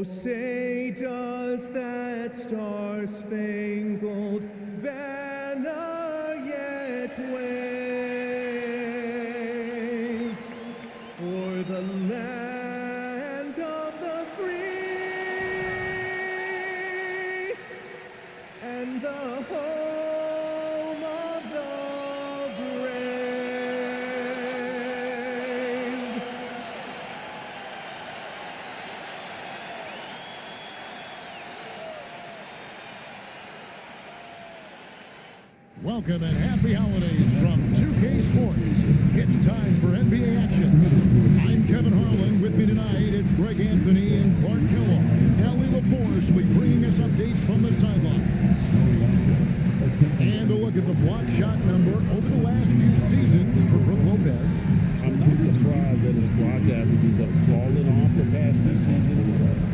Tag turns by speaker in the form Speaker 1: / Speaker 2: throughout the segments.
Speaker 1: say does that star-spangled banner yet wave o'er the land of the free and the home of the brave.
Speaker 2: Welcome and happy holidays from 2K Sports. It's time for NBA action. I'm Kevin Harlan. With me tonight, it's Greg Anthony and Clark Kellogg. Allie LaForce will be bringing us updates from the sideline. And a look at the block shot number over the last few seasons for Brook Lopez.
Speaker 3: I'm not surprised that his block averages have fallen off the past few seasons.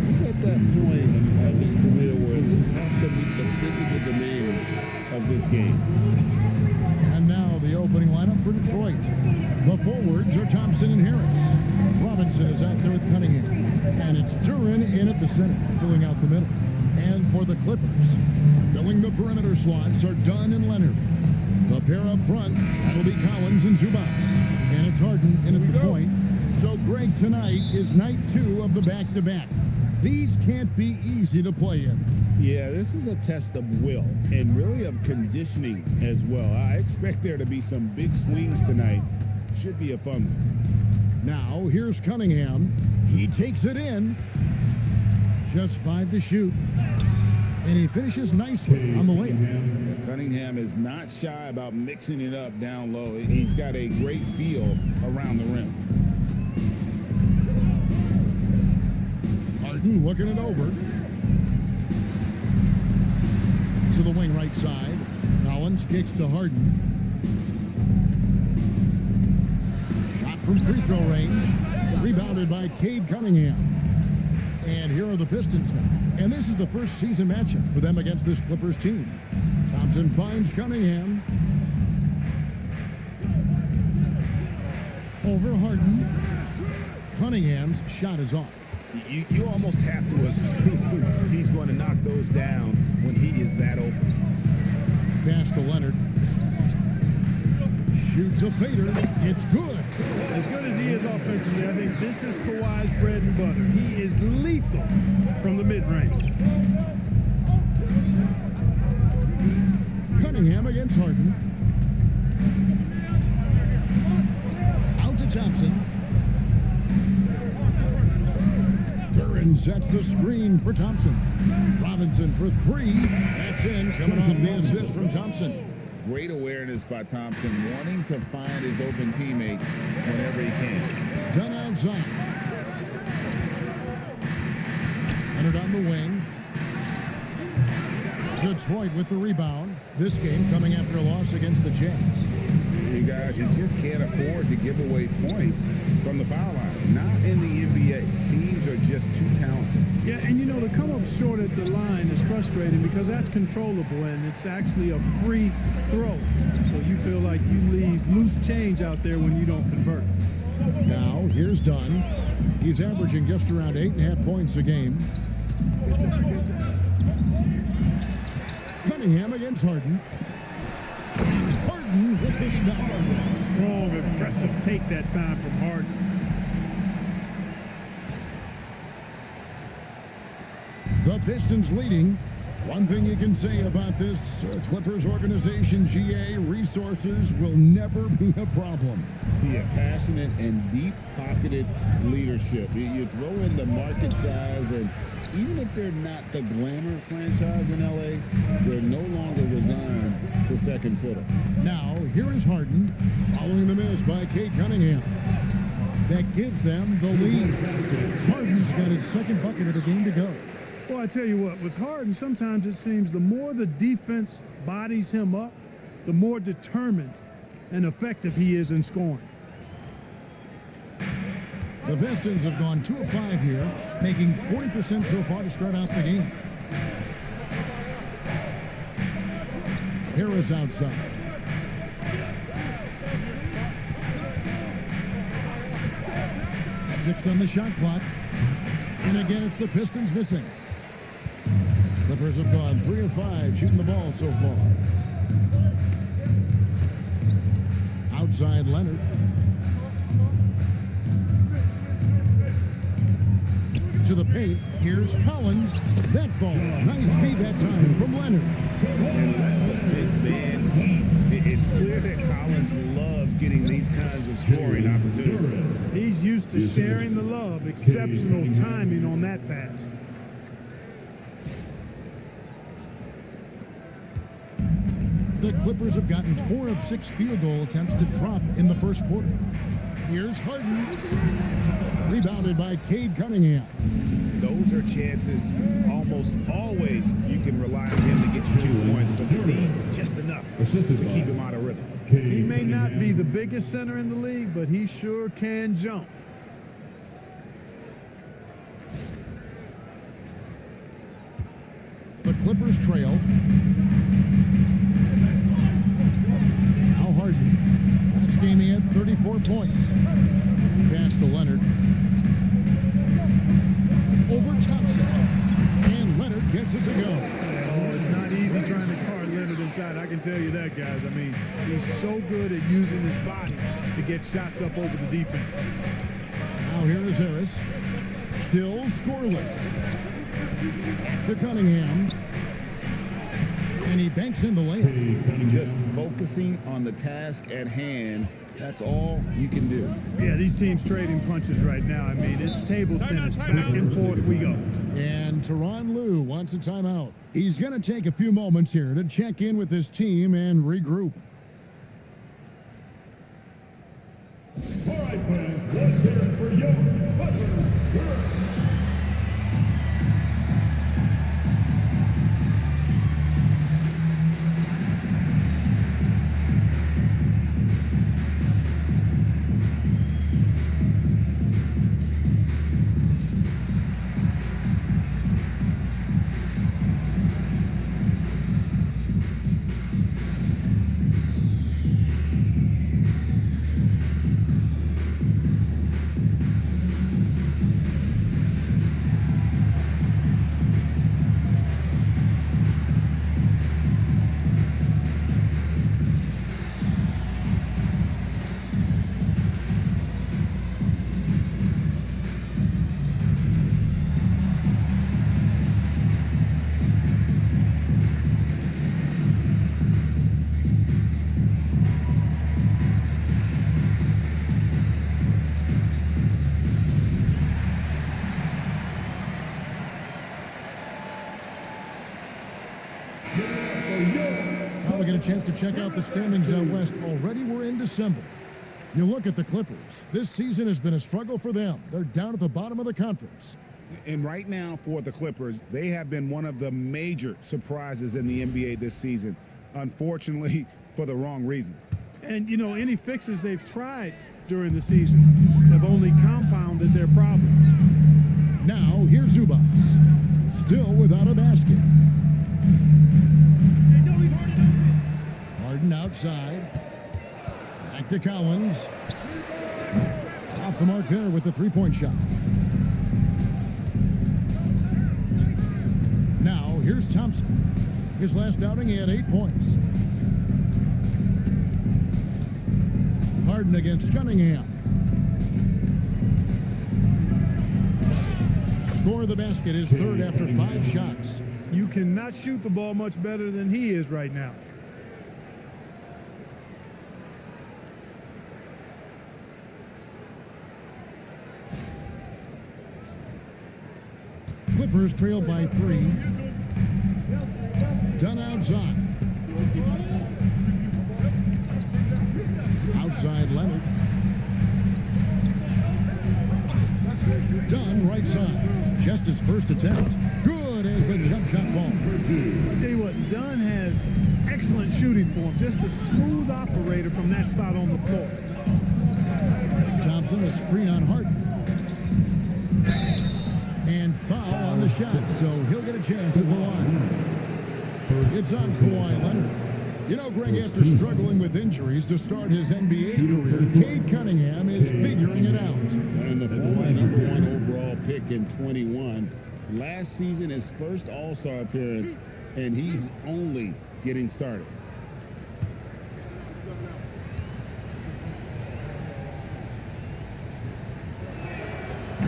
Speaker 3: He's at that point of his career where it's tough to meet the physical demands of this game.
Speaker 2: And now the opening lineup for Detroit. The forwards are Thompson and Harris. Robinson is out there with Cunningham. And it's Duran in at the center, filling out the middle. And for the Clippers, filling the perimeter slots are Dunn and Leonard. The pair up front, that'll be Collins and Zubats. And it's Harden in at the point. So Greg, tonight is night 2 of the back-to-back. These can't be easy to play in.
Speaker 3: Yeah, this is a test of will and really of conditioning as well. I expect there to be some big swings tonight. Should be a fun one.
Speaker 2: Now, here's Cunningham. He takes it in. Just 5 to shoot. And he finishes nicely on the layup.
Speaker 3: Cunningham is not shy about mixing it up down low. He's got a great feel around the rim.
Speaker 2: Harden looking it over. To the wing right side. Collins kicks to Harden. Shot from free throw range. Rebounded by Cade Cunningham. And here are the Pistons now. And this is the first season matchup for them against this Clippers team. Thompson finds Cunningham. Over Harden. Cunningham's shot is off.
Speaker 3: You almost have to assume he's going to knock those down when he is that open.
Speaker 2: Pass to Leonard. Shoots a fader. It's good.
Speaker 4: As good as he is offensively, I think this is Kawhi's bread and butter. He is lethal from the mid-range.
Speaker 2: Cunningham against Harden. Out to Thompson. Duran sets the screen for Thompson. Robinson for 3. That's in. Coming off the assist from Thompson.
Speaker 3: Great awareness by Thompson, wanting to find his open teammates whenever he can.
Speaker 2: Done outside. Leonard on the wing. Detroit with the rebound. This game coming after a loss against the Jazz.
Speaker 3: You guys, you just can't afford to give away points from the foul line. Not in the NBA. Teams are just too talented.
Speaker 4: Yeah, and you know, to come up short at the line is frustrating because that's controllable and it's actually a free throw. So you feel like you leave loose change out there when you don't convert.
Speaker 2: Now, here's Dunn. He's averaging just around 8.5 points a game. Cunningham against Harden. Harden with the stop.
Speaker 4: Strong, aggressive take that time from Harden.
Speaker 2: The Pistons leading. One thing you can say about this Clippers organization, GA, resources will never be a problem.
Speaker 3: Yeah, passionate and deep-pocketed leadership. You throw in the market size, and even if they're not the glamour franchise in LA, they're no longer resigned to second fiddle.
Speaker 2: Now, here is Harden, following the miss by Cade Cunningham. That gives them the lead. Harden's got his second bucket of the game to go.
Speaker 4: Well, I tell you what, with Harden, sometimes it seems the more the defense bodies him up, the more determined and effective he is in scoring.
Speaker 2: The Pistons have gone 2 of 5 here, making 40% so far to start out the game. Harris outside. Six on the shot clock. And again, it's the Pistons missing. Clippers have gone 3 of 5 shooting the ball so far. Outside Leonard. To the paint. Here's Collins. That ball. Nice feed that time from Leonard.
Speaker 3: And let the big man eat. It's clear that Collins loves getting these kinds of scoring opportunities.
Speaker 4: He's used to sharing the love. Exceptional timing on that pass.
Speaker 2: The Clippers have gotten 4 of 6 field goal attempts to drop in the first quarter. Here's Harden. Rebounded by Cade Cunningham.
Speaker 3: Those are chances almost always you can rely on him to get you 2 points, but the D just enough to keep him out of rhythm.
Speaker 4: He may not be the biggest center in the league, but he sure can jump.
Speaker 2: The Clippers trail. Now Harden. Last game he had 34 points. Pass to Leonard. Over Thompson. And Leonard gets it to go.
Speaker 4: Oh, it's not easy trying to guard Leonard inside. I can tell you that, guys. I mean, he's so good at using his body to get shots up over the defense.
Speaker 2: Now here is Harris. Still scoreless. To Cunningham. And he banks in the layup.
Speaker 3: Just focusing on the task at hand, that's all you can do.
Speaker 4: Yeah, these teams trading punches right now. I mean, it's table tennis. Back and forth we go.
Speaker 2: And Tyronn Lue wants a timeout. He's going to take a few moments here to check in with his team and regroup.
Speaker 5: All right, fans, let's hear it for your Clippers.
Speaker 2: Now we get a chance to check out the standings out west. Already we're in December. You look at the Clippers. This season has been a struggle for them. They're down at the bottom of the conference.
Speaker 3: And right now for the Clippers, they have been one of the major surprises in the NBA this season. Unfortunately, for the wrong reasons.
Speaker 4: And, you know, any fixes they've tried during the season have only compounded their problems.
Speaker 2: Now, here's Zubac. Still without a basket. Harden outside. Back to Collins. Off the mark there with the three-point shot. Now, here's Thompson. His last outing, he had 8 points. Harden against Cunningham. Score the basket, his third after 5 shots.
Speaker 4: You cannot shoot the ball much better than he is right now.
Speaker 2: Clippers trail by 3. Dunn outside. Outside Leonard. Dunn right side. Just his first attempt. Good as the jump shot ball.
Speaker 4: I'll tell you what, Dunn has excellent shooting form. Just a smooth operator from that spot on the floor.
Speaker 2: Thompson, a screen on Harden. And foul on the shot, so he'll get a chance at the line. It's on Kawhi Leonard. You know, Greg, after struggling with injuries to start his NBA career, Cade Cunningham is figuring it out.
Speaker 3: And the former #1 overall pick in 21. Last season, his first All-Star appearance, and he's only getting started.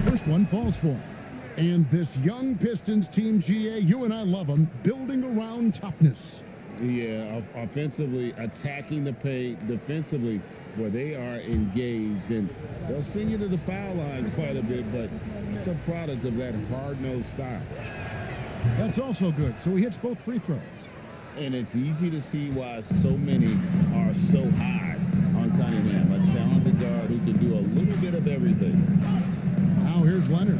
Speaker 2: First one falls for him. And this young Pistons team, GA, you and I love them, building around toughness.
Speaker 3: Yeah, offensively, attacking the paint, defensively, where they are engaged. And they'll send you to the foul line quite a bit, but it's a product of that hard-nosed style.
Speaker 2: That's also good. So he hits both free throws.
Speaker 3: And it's easy to see why so many are so high on Cunningham, a talented guard who can do a little bit of everything.
Speaker 2: Now here's Leonard.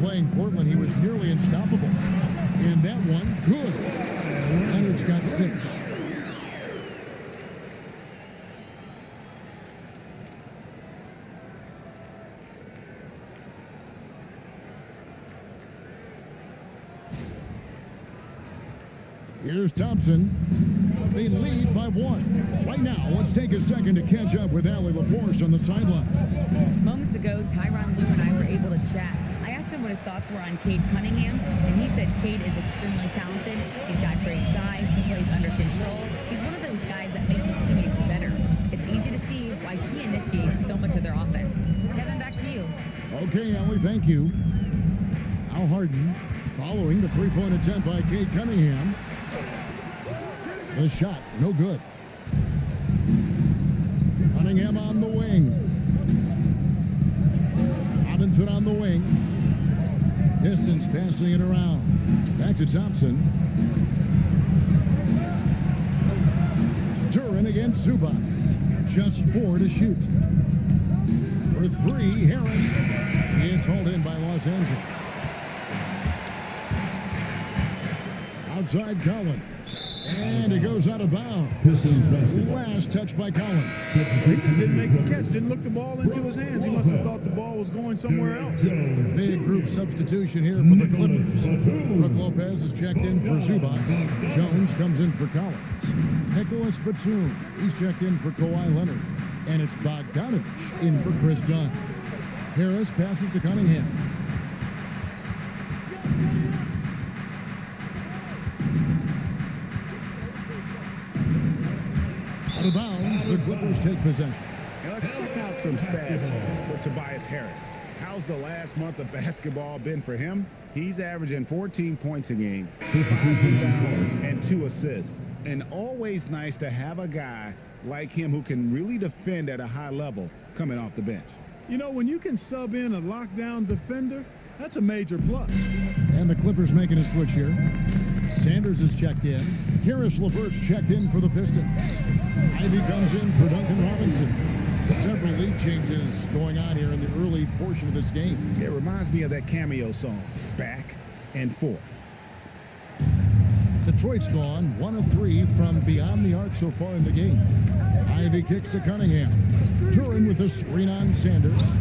Speaker 2: Playing Portland, he was nearly unstoppable. And that one, good. Leonard's got 6. Here's Thompson. They lead by 1. Right now, let's take a second to catch up with Allie LaForce on the sideline.
Speaker 6: Moments ago, Tyronn Lue and I were able to chat. I asked him what his thoughts were on Cade Cunningham, and he said Cade is extremely talented. He's got great size. He plays under control. He's one of those guys that makes his teammates better. It's easy to see why he initiates so much of their offense. Kevin, back to you.
Speaker 2: Okay, Allie, thank you. Al Harden following the three-point attempt by Cade Cunningham. The shot, no good. Cunningham on the wing. Robinson on the wing. Pistons passing it around. Back to Thompson. Duran against Zubac. Just 4 to shoot. For 3, Harris. It's hauled in by Los Angeles. Outside Collins. And it goes out of bounds. Last touch by Collins.
Speaker 4: He just didn't make the catch, didn't look the ball into his hands. He must have thought the ball was going somewhere else.
Speaker 2: Big group substitution here for the Clippers. Brook Lopez is checked in for Zubac. Jones comes in for Collins. Nicholas Batum, he's checked in for Kawhi Leonard. And it's Bogdanovich in for Chris Dunn. Harris passes to Cunningham. Out of bounds, the Clippers take possession.
Speaker 3: Now let's check out some stats for Tobias Harris. How's the last month of basketball been for him? He's averaging 14 points a game, 5 rebounds, and 2 assists. And always nice to have a guy like him who can really defend at a high level coming off the bench.
Speaker 4: You know, when you can sub in a lockdown defender, that's a major plus.
Speaker 2: And the Clippers making a switch here. Sanders is checked in. Karis LeVert's checked in for the Pistons. Ivy comes in for Duncan Robinson. Several league changes going on here in the early portion of this game.
Speaker 3: It reminds me of that cameo song, Back and Forth.
Speaker 2: Detroit's gone 1 of 3 from beyond the arc so far in the game. Ivy kicks to Cunningham. Duran with a screen on Sanders.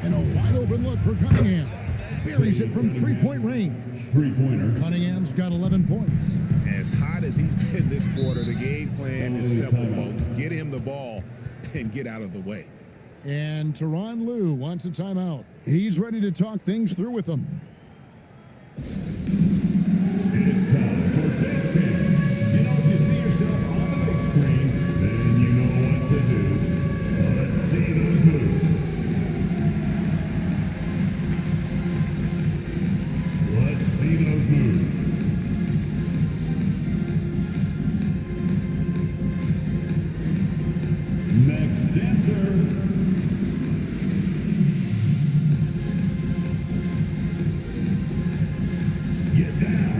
Speaker 2: And a wide open look for Cunningham. Buries it from 3-point range.
Speaker 5: Three-pointer.
Speaker 2: Cunningham's got 11 points.
Speaker 3: As hot as he's been this quarter, the game plan is simple, folks. Get him the ball and get out of the way.
Speaker 2: And Tyronn Lue wants a timeout. He's ready to talk things through with them.
Speaker 5: It is time for Big Spin. You know, if you see yourself on the big screen, then you know what to do. Let's see those moves. Let's see those moves. Next dancer. Get down.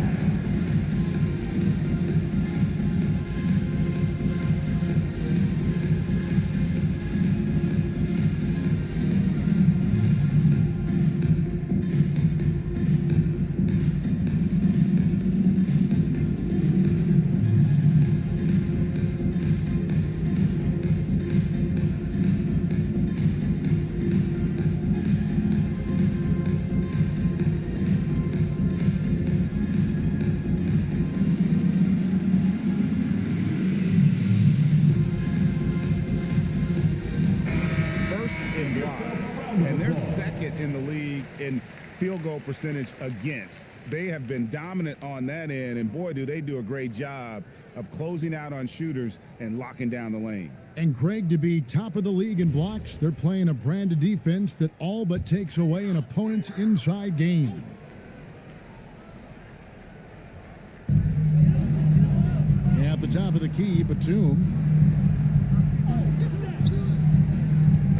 Speaker 3: and they're second in the league in field goal percentage against. They have been dominant on that end, and boy, do they do a great job of closing out on shooters and locking down the lane.
Speaker 2: And Craig, to be top of the league in blocks, they're playing a brand of defense that all but takes away an opponent's inside game. At the top of the key, Batum.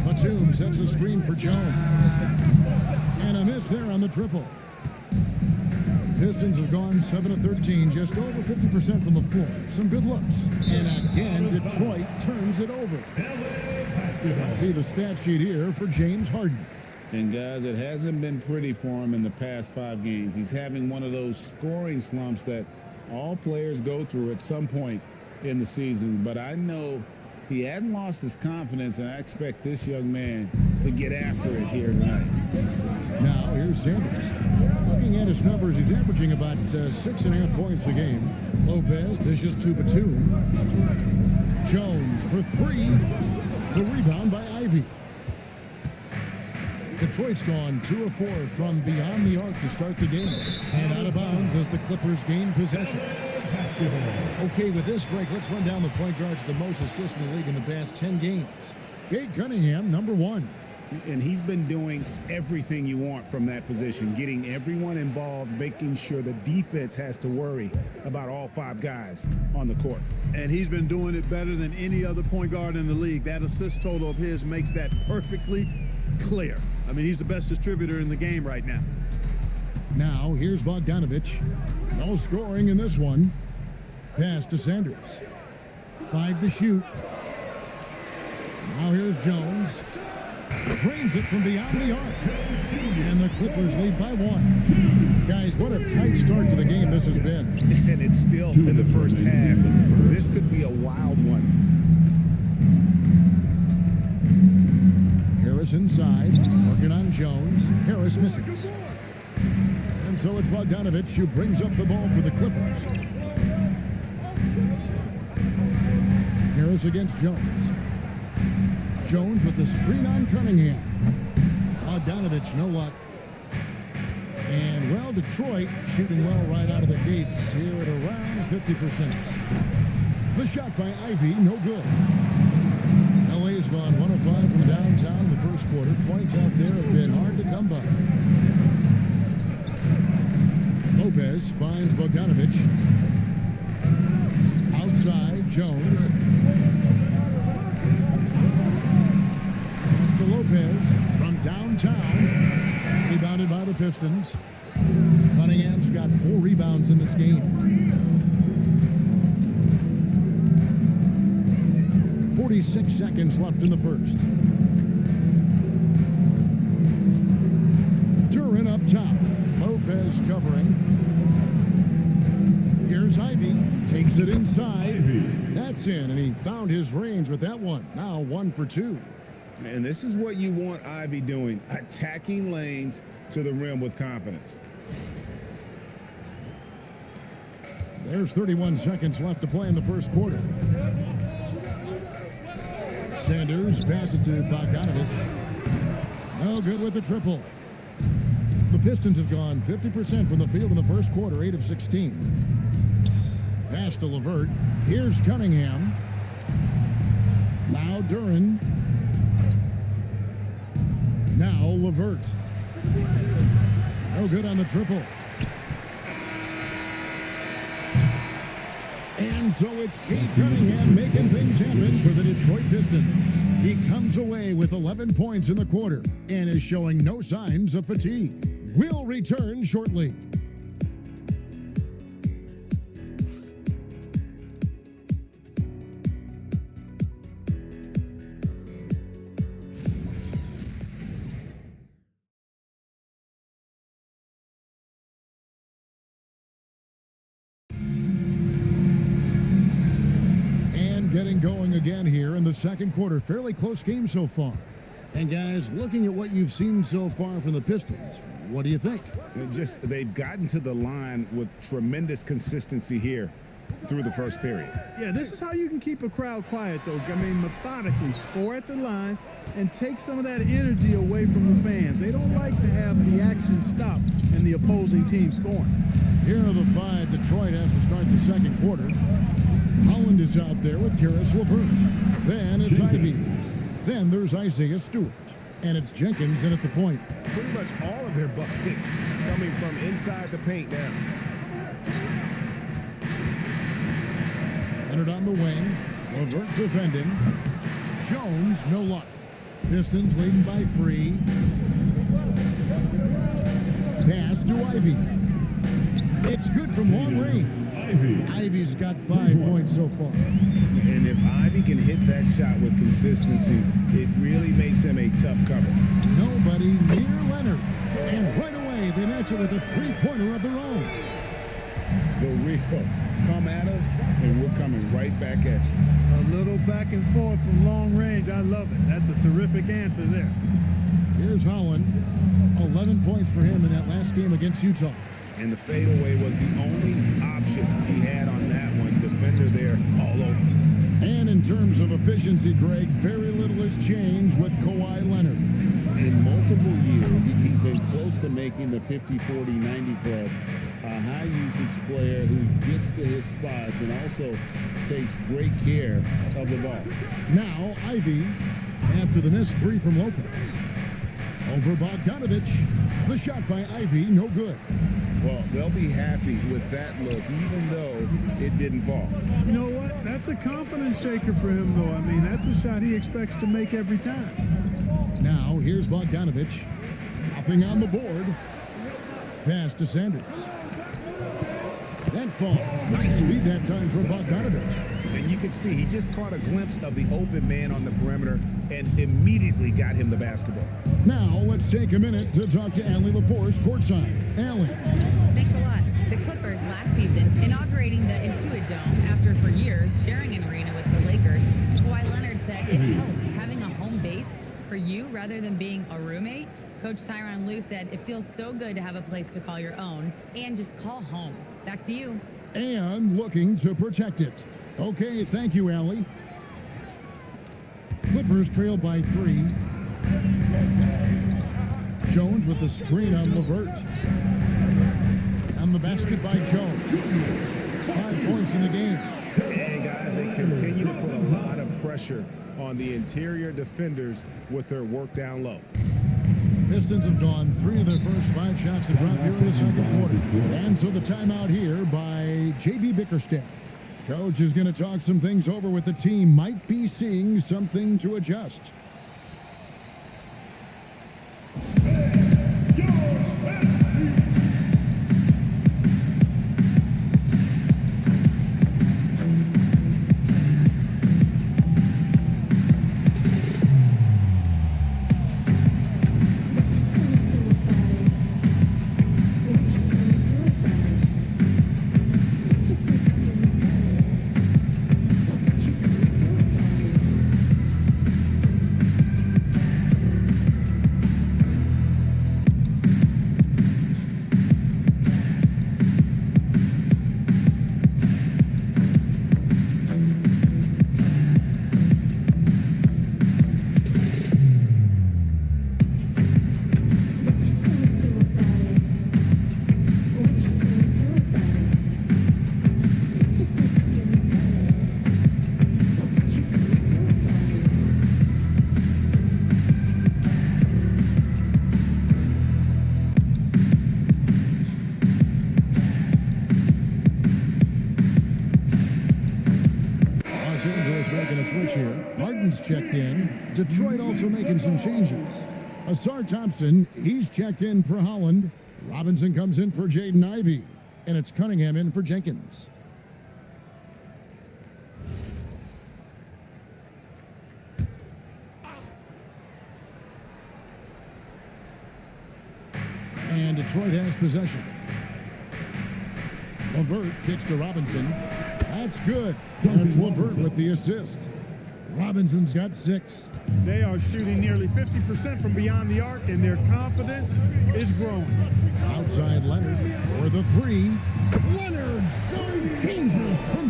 Speaker 2: Batum sets the screen for Jones. And a miss there on the triple. Pistons have gone 7 of 13, just over 50% from the floor. Some good looks. And again, Detroit turns it over. See the stat sheet here for James Harden.
Speaker 3: And guys, it hasn't been pretty for him in the past 5 games. He's having one of those scoring slumps that all players go through at some point in the season. But I know he hadn't lost his confidence, and I expect this young man to get after it here tonight.
Speaker 2: Now, here's Sanders. Looking at his numbers, he's averaging about 6.5 points a game. Lopez dishes to Batum. Jones for 3. The rebound by Ivy. Detroit's gone 2 of 4 from beyond the arc to start the game. And out of bounds as the Clippers gain possession. Okay, with this break, let's run down the point guards with the most assists in the league in the past 10 games. Cade Cunningham, number 1.
Speaker 3: And he's been doing everything you want from that position, getting everyone involved, making sure the defense has to worry about all 5 guys on the court.
Speaker 4: And he's been doing it better than any other point guard in the league. That assist total of his makes that perfectly clear. I mean, he's the best distributor in the game right now.
Speaker 2: Now, here's Bogdanovich. No scoring in this one. Pass to Sanders. 5 to shoot. Now here's Jones. Drains it from beyond the arc. And the Clippers lead by 1. Guys, what a tight start to the game this has been.
Speaker 3: And it's still in the first half. This could be a wild one.
Speaker 2: Harris inside, working on Jones. Harris misses. And so it's Bogdanovich who brings up the ball for the Clippers. Harris against Jones. Jones with the screen on Cunningham. Bogdanovich, no luck. And, well, Detroit shooting well right out of the gates here at around 50%. The shot by Ivy, no good. LA's gone 1 of 5 from downtown in the first quarter. Points out there have been hard to come by. Lopez finds Bogdanovich. Outside, Jones. Pass to Lopez from downtown. Rebounded by the Pistons. Cunningham's got 4 rebounds in this game. 46 seconds left in the first. Duran up top. Lopez covering. Here's Ivy. Takes it inside. That's in, and he found his range with that one. Now 1 for 2.
Speaker 3: And this is what you want Ivy doing, attacking lanes to the rim with confidence.
Speaker 2: There's 31 seconds left to play in the first quarter. Sanders passes to Bogdanovich. No good with the triple. The Pistons have gone 50% from the field in the first quarter, 8 of 16. Pass to LeVert. Here's Cunningham. Now Duran. Now LeVert. No good on the triple. And so it's Cade Cunningham making things happen for the Detroit Pistons. He comes away with 11 points in the quarter and is showing no signs of fatigue. We'll return shortly. Getting going again here in the second quarter. Fairly close game so far. And guys, looking at what you've seen so far from the Pistons, what do you think?
Speaker 3: They've gotten to the line with tremendous consistency here. through the first period.
Speaker 4: Yeah, this is how you can keep a crowd quiet, though. I mean, methodically score at the line and take some of that energy away from the fans. They don't like to have the action stop and the opposing team scoring.
Speaker 2: Here are the 5 Detroit has to start the second quarter. Holland is out there with Karis LeVert. Then it's Ivy. Then there's Isaiah Stewart. And it's Jenkins in at the point.
Speaker 7: Pretty much all of their buckets coming from inside the paint now.
Speaker 2: Leonard on the wing. LeVert defending. Jones, no luck. Pistons leading by 3. Pass to Ivy. It's good from long range. Ivy's got 5 points so far.
Speaker 3: And if Ivy can hit that shot with consistency, it really makes him a tough cover.
Speaker 2: Nobody near Leonard. And right away, they match it with a 3-pointer of their own.
Speaker 3: The real come at us, and we're coming right back at you.
Speaker 4: A little back and forth from long range. I love it. That's a terrific answer there.
Speaker 2: Here's Holland. 11 points for him in that last game against Utah.
Speaker 3: And the fadeaway was the only option he had on that one. Defender there all over.
Speaker 2: And in terms of efficiency, Greg, very little has changed with Kawhi Leonard.
Speaker 3: In multiple years, he's been close to making the 50-40-90 club. A high-usage player who gets to his spots and also takes great care of the ball.
Speaker 2: Now, Ivy, after the missed 3 from Lopez. Over Bogdanovich. The shot by Ivy, no good.
Speaker 3: Well, they'll be happy with that look, even though it didn't fall.
Speaker 4: You know what? That's a confidence shaker for him, though. I mean, that's a shot he expects to make every time.
Speaker 2: Now, here's Bogdanovich. Nothing on the board. Pass to Sanders. That falls. Nice feed that time from Bogdanovich.
Speaker 7: And you can see he just caught a glimpse of the open man on the perimeter and immediately got him the basketball.
Speaker 2: Now, let's take a minute to talk to Allie LaForce courtside. Allie.
Speaker 6: Thanks a lot. The Clippers last season inaugurating the Intuit Dome after for years sharing an arena with the Lakers. Kawhi Leonard said it helps having a home base for you rather than being a roommate. Coach Tyronn Lue said it feels so good to have a place to call your own and just call home. Back to you.
Speaker 2: And looking to protect it. Okay, thank you, Allie. Clippers trail by 3. Jones with the screen on LeVert. And the basket by Jones. 5 points in the game.
Speaker 7: And guys, they continue to put a lot of pressure on the interior defenders with their work down low.
Speaker 2: Pistons have gone 3 of their first 5 shots to drop here in the second quarter. And so the timeout here by J.B. Bickerstaff. Coach is going to talk some things over with the team. Might be seeing something to adjust. Making a switch here. Harden's checked in. Detroit also making some changes. Asar Thompson, he's checked in for Holland. Robinson comes in for Jaden Ivey. And it's Cunningham in for Jenkins. And Detroit has possession. LeVert kicks to Robinson. That's good. And it's LeVert with the assist. Robinson's got 6.
Speaker 4: They are shooting nearly 50% from beyond the arc, and their confidence is growing.
Speaker 2: Outside Leonard for the 3. Leonard so dangerous from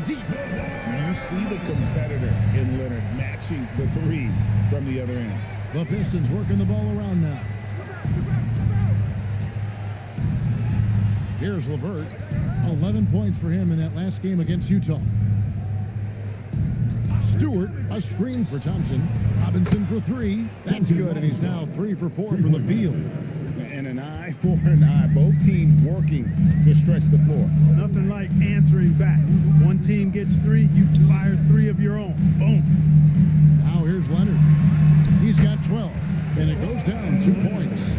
Speaker 3: see the competitor in Leonard matching the three from the other end.
Speaker 2: The Pistons working the ball around now. Here's LeVert. 11 points for him in that last game against Utah. Stewart, a screen for Thompson. Robinson for three. That's good, and he's now 3 for 4 from the field.
Speaker 3: And an eye for an eye. Both teams working to stretch the floor.
Speaker 4: Nothing like answering back. One team gets 3, you fire 3 of your own. Boom.
Speaker 2: Now here's Leonard. He's got 12, and it goes down 2 points.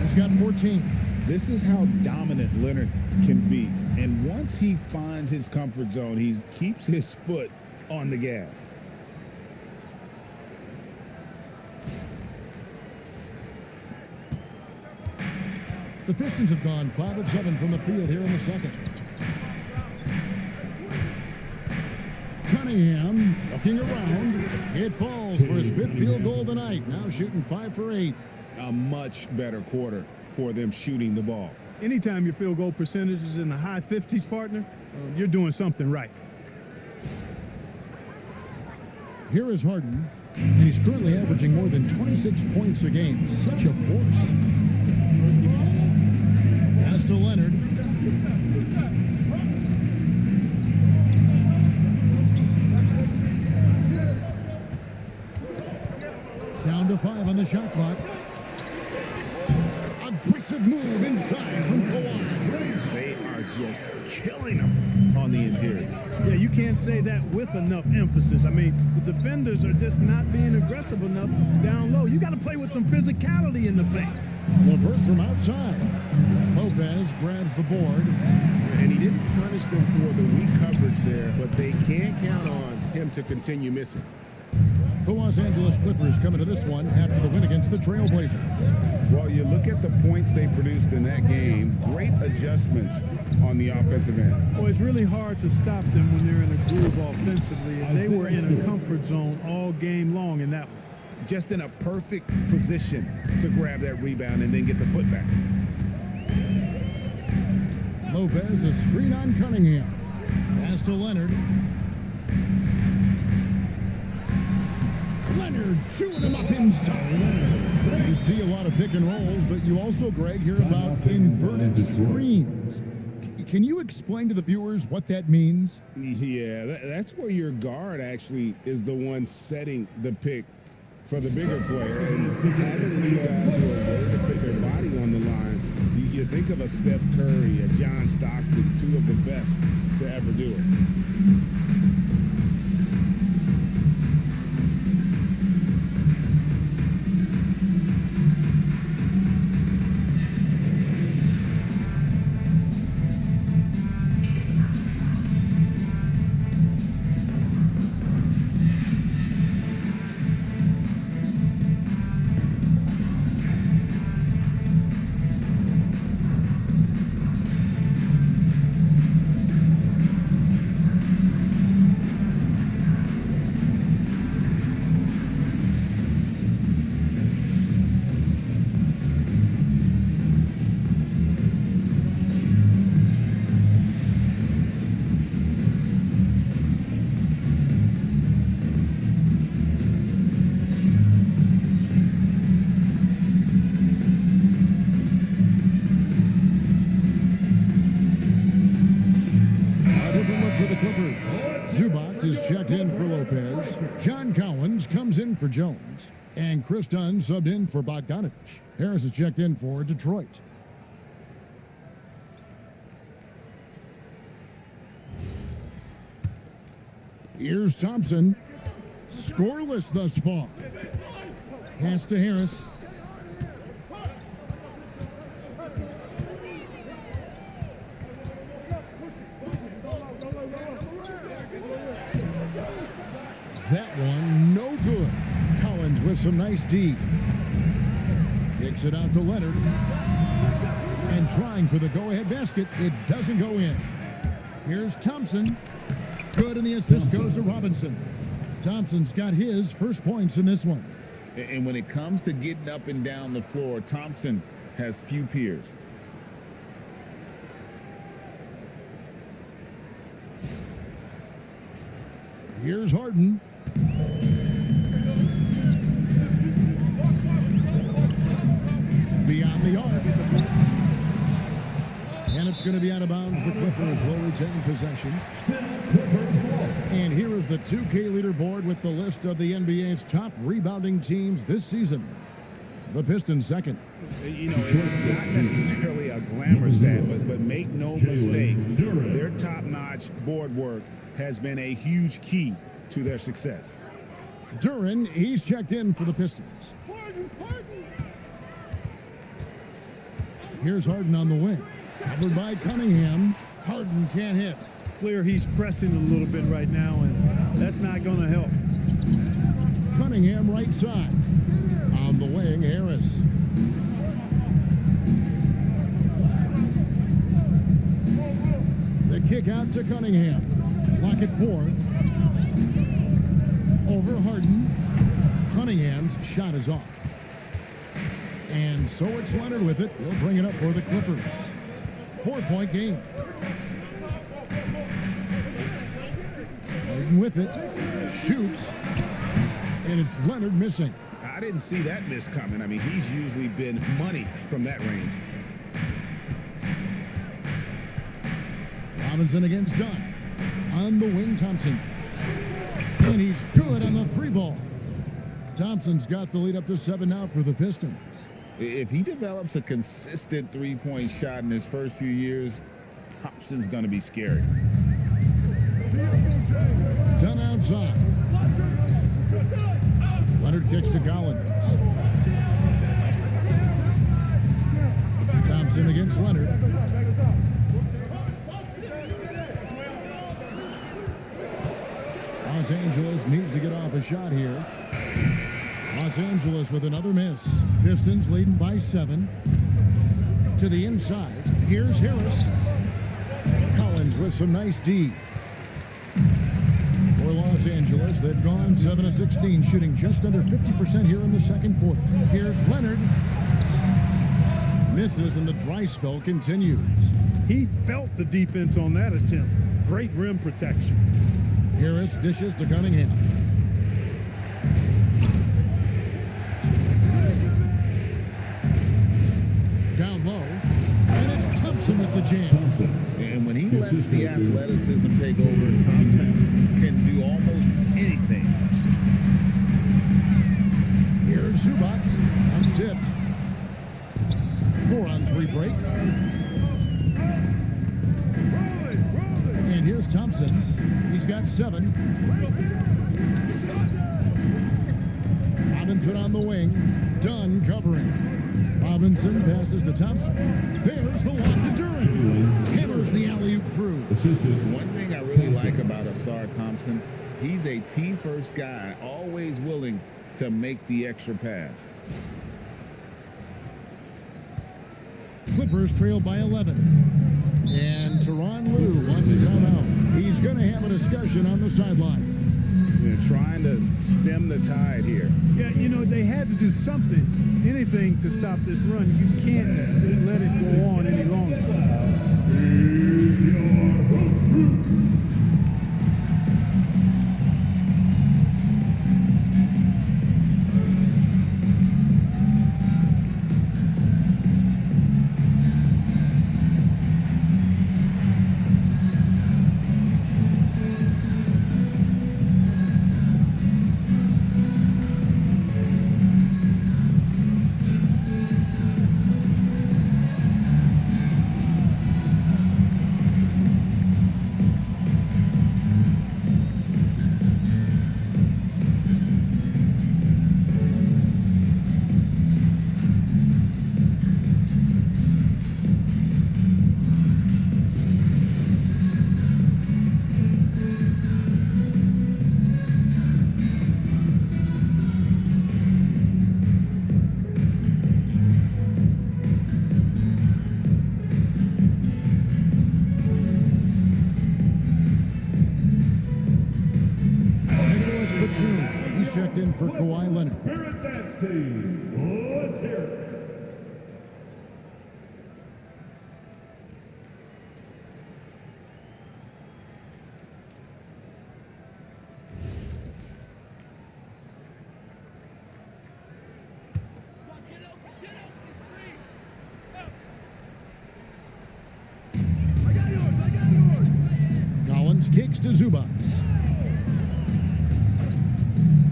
Speaker 2: He's got 14.
Speaker 3: This is how dominant Leonard can be. And once he finds his comfort zone, he keeps his foot on the gas.
Speaker 2: The Pistons have gone 5 of 7 from the field here in the second. Cunningham looking around. It falls for his 5th field goal of the night. Now shooting 5 for 8.
Speaker 3: A much better quarter for them shooting the ball.
Speaker 4: Anytime your field goal percentage is in the high 50s, partner, you're doing something right.
Speaker 2: Here is Harden, and he's currently averaging more than 26 points a game. Such a force. Pass to Leonard. Down to 5 on the shot clock. Aggressive move inside from Kawhi.
Speaker 3: They are just killing them on the interior.
Speaker 4: Yeah, you can't say that with enough emphasis. I mean, the defenders are just not being aggressive enough down low. You got to play with some physicality in the paint.
Speaker 2: LeVert from outside. Lopez grabs the board.
Speaker 7: And he didn't punish them for the weak coverage there, but they can't count on him to continue missing.
Speaker 2: The Los Angeles Clippers coming to this one after the win against the Trailblazers.
Speaker 3: Well, you look at the points they produced in that game, great adjustments on the offensive end.
Speaker 4: Well, it's really hard to stop them when they're in a groove offensively, and they were in a comfort zone all game long in that one.
Speaker 3: Just in a perfect position to grab that rebound and then get the putback.
Speaker 2: Lopez, a screen on Cunningham. Pass to Leonard. Leonard chewing him up inside. You see a lot of pick and rolls, but you also, Greg, hear about inverted screens. Can you explain to the viewers what that means?
Speaker 3: Yeah, that's where your guard actually is the one setting the pick for the bigger player. And having you guys who are ready to put their body on the line, you think of a Steph Curry, a John Stockton, 2 of the best to ever do it.
Speaker 2: Checked in for Lopez. John Collins comes in for Jones. And Chris Dunn subbed in for Bogdanovich. Harris is checked in for Detroit. Here's Thompson. Scoreless thus far. Pass to Harris. That one, no good. Collins with some nice D. Kicks it out to Leonard. And trying for the go-ahead basket. It doesn't go in. Here's Thompson. Good, and the assist goes to Robinson. Thompson's got his first points in this one.
Speaker 3: And when it comes to getting up and down the floor, Thompson has few peers.
Speaker 2: Here's Harden. Beyond the arc. And it's going to be out of bounds. The Clippers will retain possession. And here is the 2K leaderboard with the list of the NBA's top rebounding teams this season. The Pistons second.
Speaker 3: You know, it's not necessarily a glamour stat, but make no mistake, their top-notch board work has been a huge key to their success.
Speaker 2: Duren, he's checked in for the Pistons. Here's Harden on the wing. Covered by Cunningham. Harden can't hit.
Speaker 4: Clear he's pressing a little bit right now, and that's not going to help.
Speaker 2: Cunningham right side. On the wing, Harris. The kick out to Cunningham. Clock at 4. Over Harden. Cunningham's shot is off. And so it's Leonard with it. He'll bring it up for the Clippers. 4-point game. Harden with it. Shoots. And it's Leonard missing.
Speaker 3: I didn't see that miss coming. I mean, he's usually been money from that range.
Speaker 2: Robinson against Dunn. On the wing, Thompson. And he's good on the 3-ball. Thompson's got the lead up to 7 now for the Pistons.
Speaker 3: If he develops a consistent three-point shot in his first few years, Thompson's going to be scary.
Speaker 2: Dunn outside. Leonard kicks to Collins. Thompson against Leonard. Los Angeles needs to get off a shot here. Los Angeles with another miss. Pistons leading by 7. To the inside. Here's Harris. Collins with some nice D. For Los Angeles, they've gone 7 of 16, shooting just under 50% here in the second quarter. Here's Leonard. Misses and the dry spell continues.
Speaker 4: He felt the defense on that attempt. Great rim protection.
Speaker 2: Harris dishes to Cunningham. Down low. And it's Thompson with the jam.
Speaker 3: And when he lets the athleticism take over, Thompson can do almost anything.
Speaker 2: Here's Zubac. That's tipped. 4-on-3 break. And here's Thompson. He's got 7. Robinson on the wing. Dunn covering. Robinson passes to Thompson. There's the lob to Duren. Hammers the alley-oop through.
Speaker 3: One thing I really like about Asar Thompson, he's a team-first guy, always willing to make the extra pass.
Speaker 2: Clippers trail by 11. And Tyronn Lue wants a timeout. He's going to have a discussion on the sideline.
Speaker 3: They're trying to stem the tide here.
Speaker 4: Yeah, you know, they had to do something, anything to stop this run. You can't just let it go on any longer.
Speaker 2: He's checked in for Kawhi Leonard.
Speaker 5: Spirit Dance Team, let's hear it.
Speaker 2: to Zubats.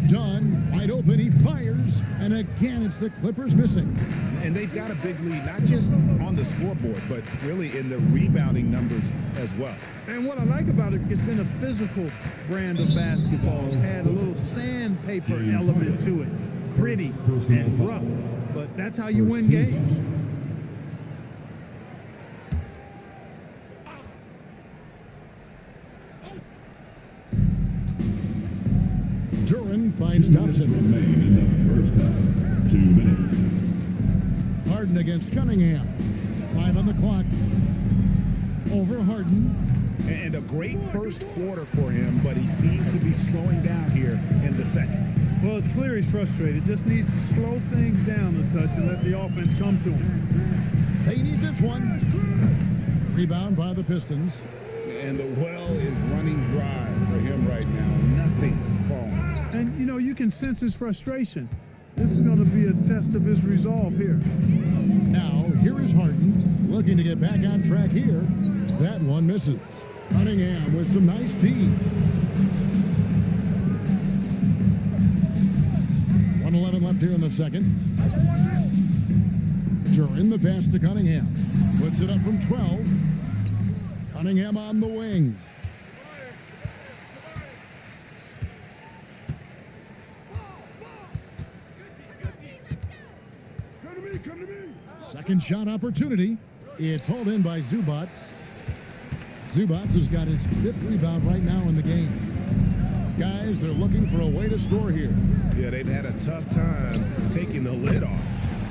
Speaker 2: Dunn, wide open, he fires, and again it's the Clippers missing.
Speaker 7: And they've got a big lead, not just on the scoreboard, but really in the rebounding numbers as well.
Speaker 4: And what I like about it, it's been a physical brand of basketball. It's had a little sandpaper element to it, gritty and rough, but that's how you win games.
Speaker 2: Duran finds Thompson.
Speaker 5: Remain in the first half. 2 minutes.
Speaker 2: Harden against Cunningham. 5 on the clock. Over Harden.
Speaker 7: And a great first quarter for him, but he seems to be slowing down here in the second.
Speaker 4: Well, it's clear he's frustrated. Just needs to slow things down a touch and let the offense come to him.
Speaker 2: They need this one. Rebound by the Pistons.
Speaker 7: And the well is running dry for him right now. Nothing falling.
Speaker 4: And, you know, you can sense his frustration. This is going to be a test of his resolve here.
Speaker 2: Now, here is Harden looking to get back on track here. That one misses. Cunningham with some nice D. 1:11 left here in the second. Duran the pass to Cunningham. Puts it up from 12. Cunningham on the wing.
Speaker 7: Come to me.
Speaker 2: Second shot opportunity. It's hauled in by Zubats. Zubats has got his 5th rebound right now in the game. Guys, they're looking for a way to score here.
Speaker 7: Yeah, they've had a tough time taking the lid off.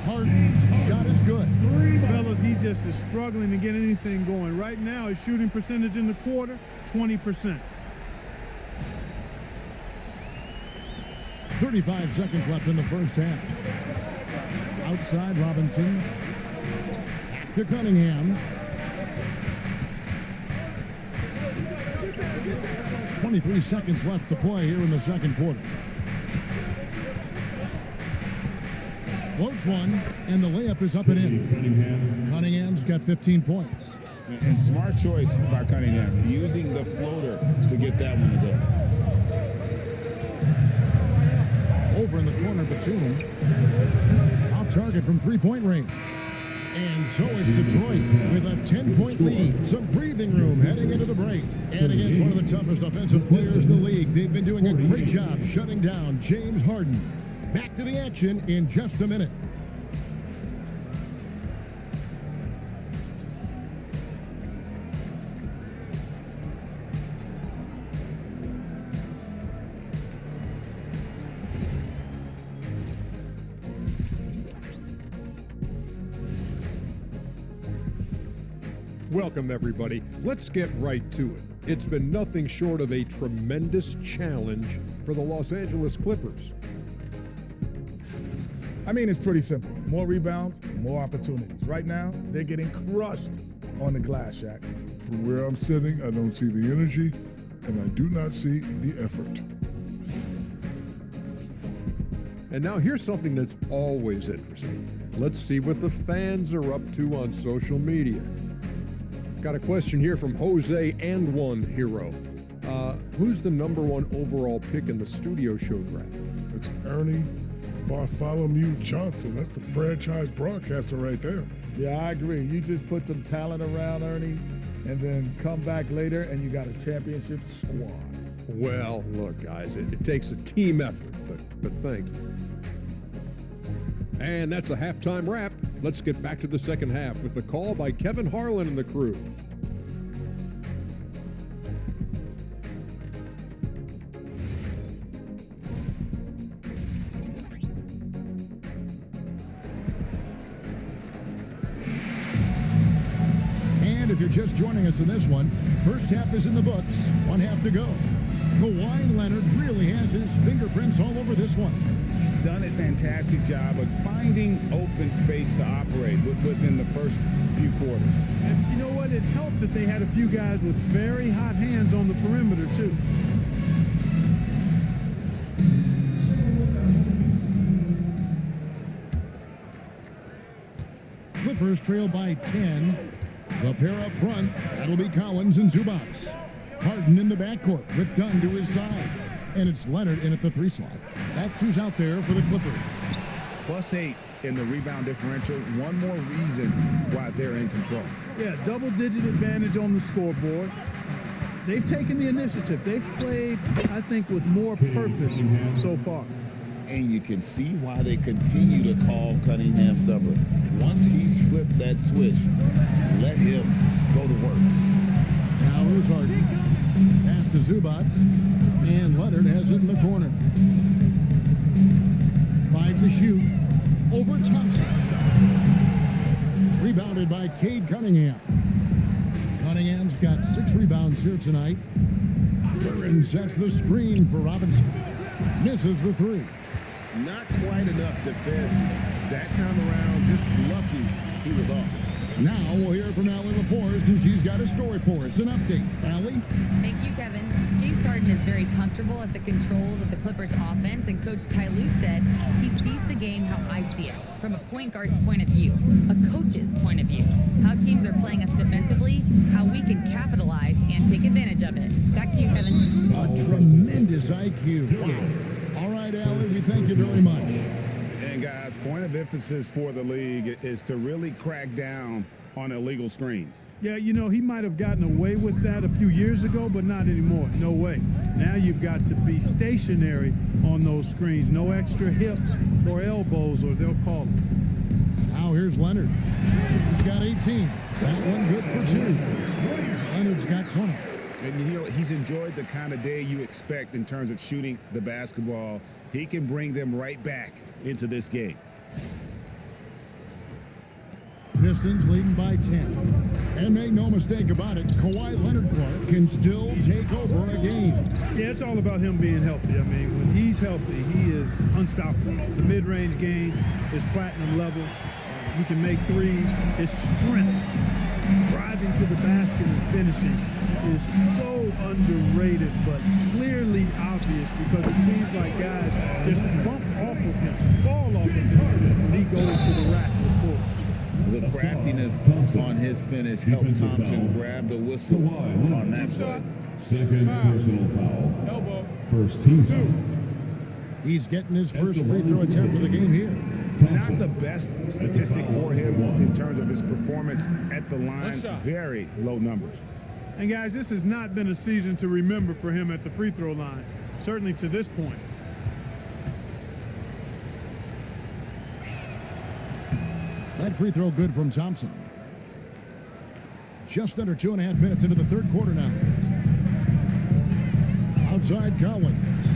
Speaker 2: Harden's shot is good.
Speaker 4: Fellas, he just is struggling to get anything going. Right now, his shooting percentage in the quarter, 20%.
Speaker 2: 35 seconds left in the first half. Outside Robinson. Back to Cunningham. 23 seconds left to play here in the second quarter. Floats one, and the layup is up and in. Cunningham's got 15 points.
Speaker 3: And smart choice by Cunningham, using the floater to get that one to go.
Speaker 2: Over in the corner, Batum. Off target from three-point range. And so is Detroit with a 10-point lead. Some breathing room heading into the break. And against one of the toughest offensive players in the league, they've been doing a great job shutting down James Harden. Back to the action in just a minute.
Speaker 8: Welcome, everybody. Let's get right to it. It's been nothing short of a tremendous challenge for the Los Angeles Clippers.
Speaker 9: I mean, it's pretty simple. More rebounds, more opportunities. Right now, they're getting crushed on the glass, Shaq.
Speaker 10: From where I'm sitting, I don't see the energy, and I do not see the effort.
Speaker 8: And now here's something that's always interesting. Let's see what the fans are up to on social media. Got a question here from Jose and One Hero. Who's the #1 overall pick in the studio show draft?
Speaker 10: It's Ernie Bartholomew Johnson. That's the franchise broadcaster right there.
Speaker 9: Yeah, I agree. You just put some talent around Ernie and then come back later and you got a championship squad.
Speaker 8: Well, look, guys, it takes a team effort, but thank you. And that's a halftime wrap. Let's get back to the second half with the call by Kevin Harlan and the crew.
Speaker 2: And if you're just joining us in this one, first half is in the books. 1 half to go. Kawhi Leonard really has his fingerprints all over this one.
Speaker 3: Done a fantastic job of finding open space to operate within the first few quarters.
Speaker 4: And you know what? It helped that they had a few guys with very hot hands on the perimeter, too.
Speaker 2: Clippers trail by 10. The pair up front, that'll be Collins and Zubats. Harden in the backcourt with Dunn to his side. And it's Leonard in at the 3 slot. That's who's out there for the Clippers.
Speaker 7: +8 in the rebound differential. One more reason why they're in control.
Speaker 4: Yeah, double-digit advantage on the scoreboard. They've taken the initiative. They've played, I think, with more purpose so far.
Speaker 3: And you can see why they continue to call Cunningham stubborn. Once he's flipped that switch, let him go to work.
Speaker 2: Now here's Harden. Pass to Zubac. And Leonard has it in the corner. 5 to shoot. Over Thompson. Rebounded by Cade Cunningham. Cunningham's got 6 rebounds here tonight. Duran sets the screen for Robinson. Misses the 3.
Speaker 7: Not quite enough defense that time around. Just lucky he was off.
Speaker 2: Now we'll hear from Allie LaForce, and she's got a story for us. An update. Allie?
Speaker 6: Thank you, Kevin. James Harden is very comfortable at the controls of the Clippers offense, and Coach Ty Lue said he sees the game how I see it, from a point guard's point of view, a coach's point of view, how teams are playing us defensively, how we can capitalize and take advantage of it. Back to you, Kevin.
Speaker 2: A tremendous IQ. Wow. All right, Allie, we thank you very much.
Speaker 7: And guys, point of emphasis for the league is to really crack down on illegal screens.
Speaker 4: Yeah, you know, he might have gotten away with that a few years ago, but not anymore. No way. Now you've got to be stationary on those screens. No extra hips or elbows, or they'll call it.
Speaker 2: Now here's Leonard. He's got 18. That one good for 2. Leonard's got 20.
Speaker 7: And you know, he's enjoyed the kind of day you expect in terms of shooting the basketball. He can bring them right back into this game.
Speaker 2: Pistons leading by 10. And make no mistake about it, Kawhi Leonard Clark can still take over a game.
Speaker 4: Yeah, it's all about him being healthy. I mean, when he's healthy, he is unstoppable. The mid-range game is platinum level. He can make threes. His strength, driving to the basket and finishing, is so underrated, but clearly obvious because it seems like guys just bump off of him, fall off of him when he goes to the rack with full.
Speaker 3: The craftiness on his finish helped Thompson grab the whistle on that play.
Speaker 5: Second personal foul.
Speaker 1: Elbow.
Speaker 5: First team foul.
Speaker 2: He's getting his first free throw attempt of the game here.
Speaker 7: Not the best statistic for him in terms of his performance at the line. Very low numbers.
Speaker 4: And guys, this has not been a season to remember for him at the free throw line, certainly to this point.
Speaker 2: That free throw good from Thompson. Just under 2.5 minutes into the third quarter now. Outside Collins.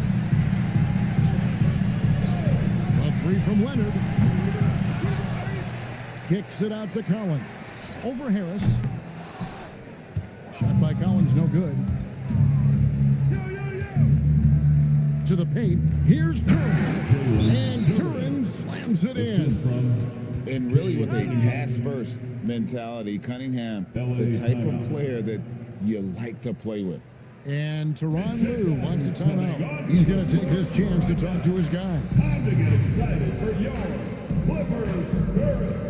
Speaker 2: A 3 from Leonard. Kicks it out to Collins. Over Harris. Shot by Collins, no good. To the paint. Here's Duran. And Duran slams it in.
Speaker 3: And really with a pass-first mentality, Cunningham, the type of player that you like to play with.
Speaker 2: And Tyronn Lue wants a timeout. He's going to take this chance to talk to his guy.
Speaker 5: Time to get excited for your Clippers Spirit.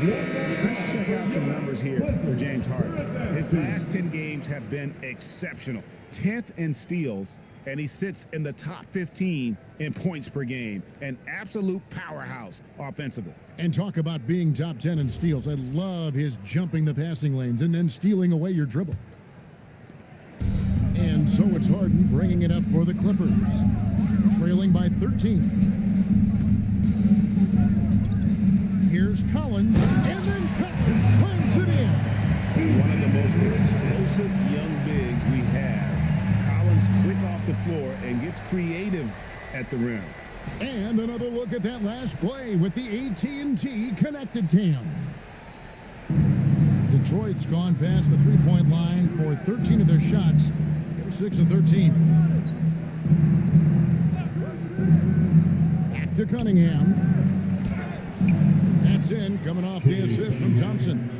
Speaker 7: Let's check out some numbers here for James Harden. His last 10 games have been exceptional. 10th in steals, and he sits in the top 15 in points per game. An absolute powerhouse offensively.
Speaker 2: And talk about being top 10 in steals. I love his jumping the passing lanes and then stealing away your dribble. So it's Harden bringing it up for the Clippers, trailing by 13. Here's Collins, and then Collins slams it in.
Speaker 7: One of the most explosive young bigs we have. Collins quick off the floor and gets creative at the rim.
Speaker 2: And another look at that last play with the AT&T connected cam. Detroit's gone past the three-point line for 13 of their shots. They're 6 of 13. Back to Cunningham. That's in, coming off the assist from Thompson.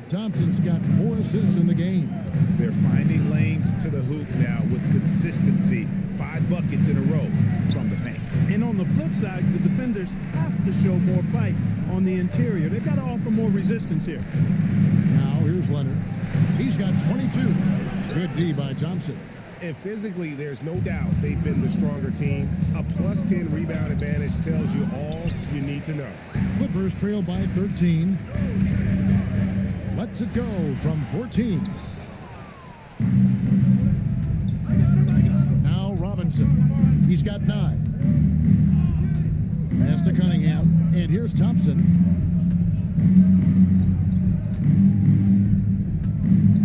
Speaker 2: Thompson's got 4 assists in the game.
Speaker 7: They're finding lanes to the hoop now with consistency. 5 buckets in a row from the paint.
Speaker 4: And on the flip side, the defenders have to show more fight on the interior. They've got to offer more resistance here.
Speaker 2: Now here's Leonard. He's got 22. Good D by Thompson.
Speaker 7: And physically, there's no doubt they've been the stronger team. A plus 10 rebound advantage tells you all you need to know.
Speaker 2: Clippers trail by 13. Lets it go from 14. Now Robinson. He's got 9. Pass to Cunningham. And here's Thompson.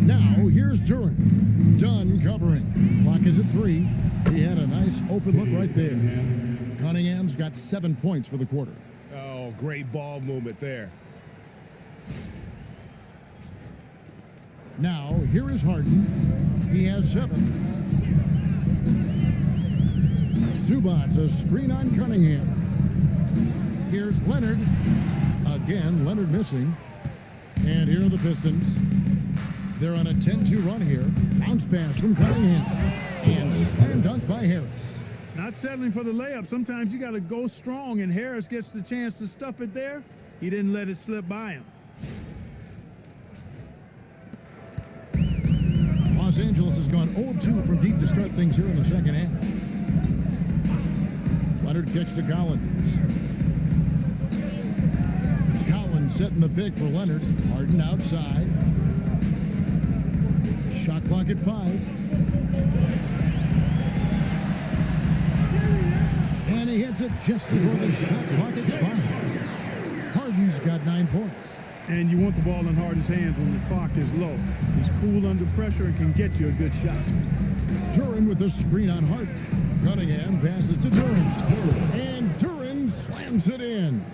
Speaker 2: Now here's Duran. Dunn covering. Clock is at 3. He had a nice open look right there. Cunningham's got 7 points for the quarter.
Speaker 7: Oh, great ball movement there.
Speaker 2: Now, here is Harden. He has 7. Zubac's a screen on Cunningham. Here's Leonard. Again, Leonard missing. And here are the Pistons. They're on a 10-2 run here. Bounce pass from Cunningham. And slam dunk by Harris.
Speaker 4: Not settling for the layup. Sometimes you got to go strong, and Harris gets the chance to stuff it there. He didn't let it slip by him.
Speaker 2: Los Angeles has gone 0-2 from deep to start things here in the second half. Leonard kicks to Collins. Collins setting the pick for Leonard. Harden outside. Shot clock at 5. And he hits it just before the shot clock expires. Harden's got 9 points.
Speaker 4: And you want the ball in Harden's hands when the clock is low. He's cool under pressure and can get you a good shot.
Speaker 2: Duran with a screen on Harden. Cunningham passes to Duran. And Duran slams it in.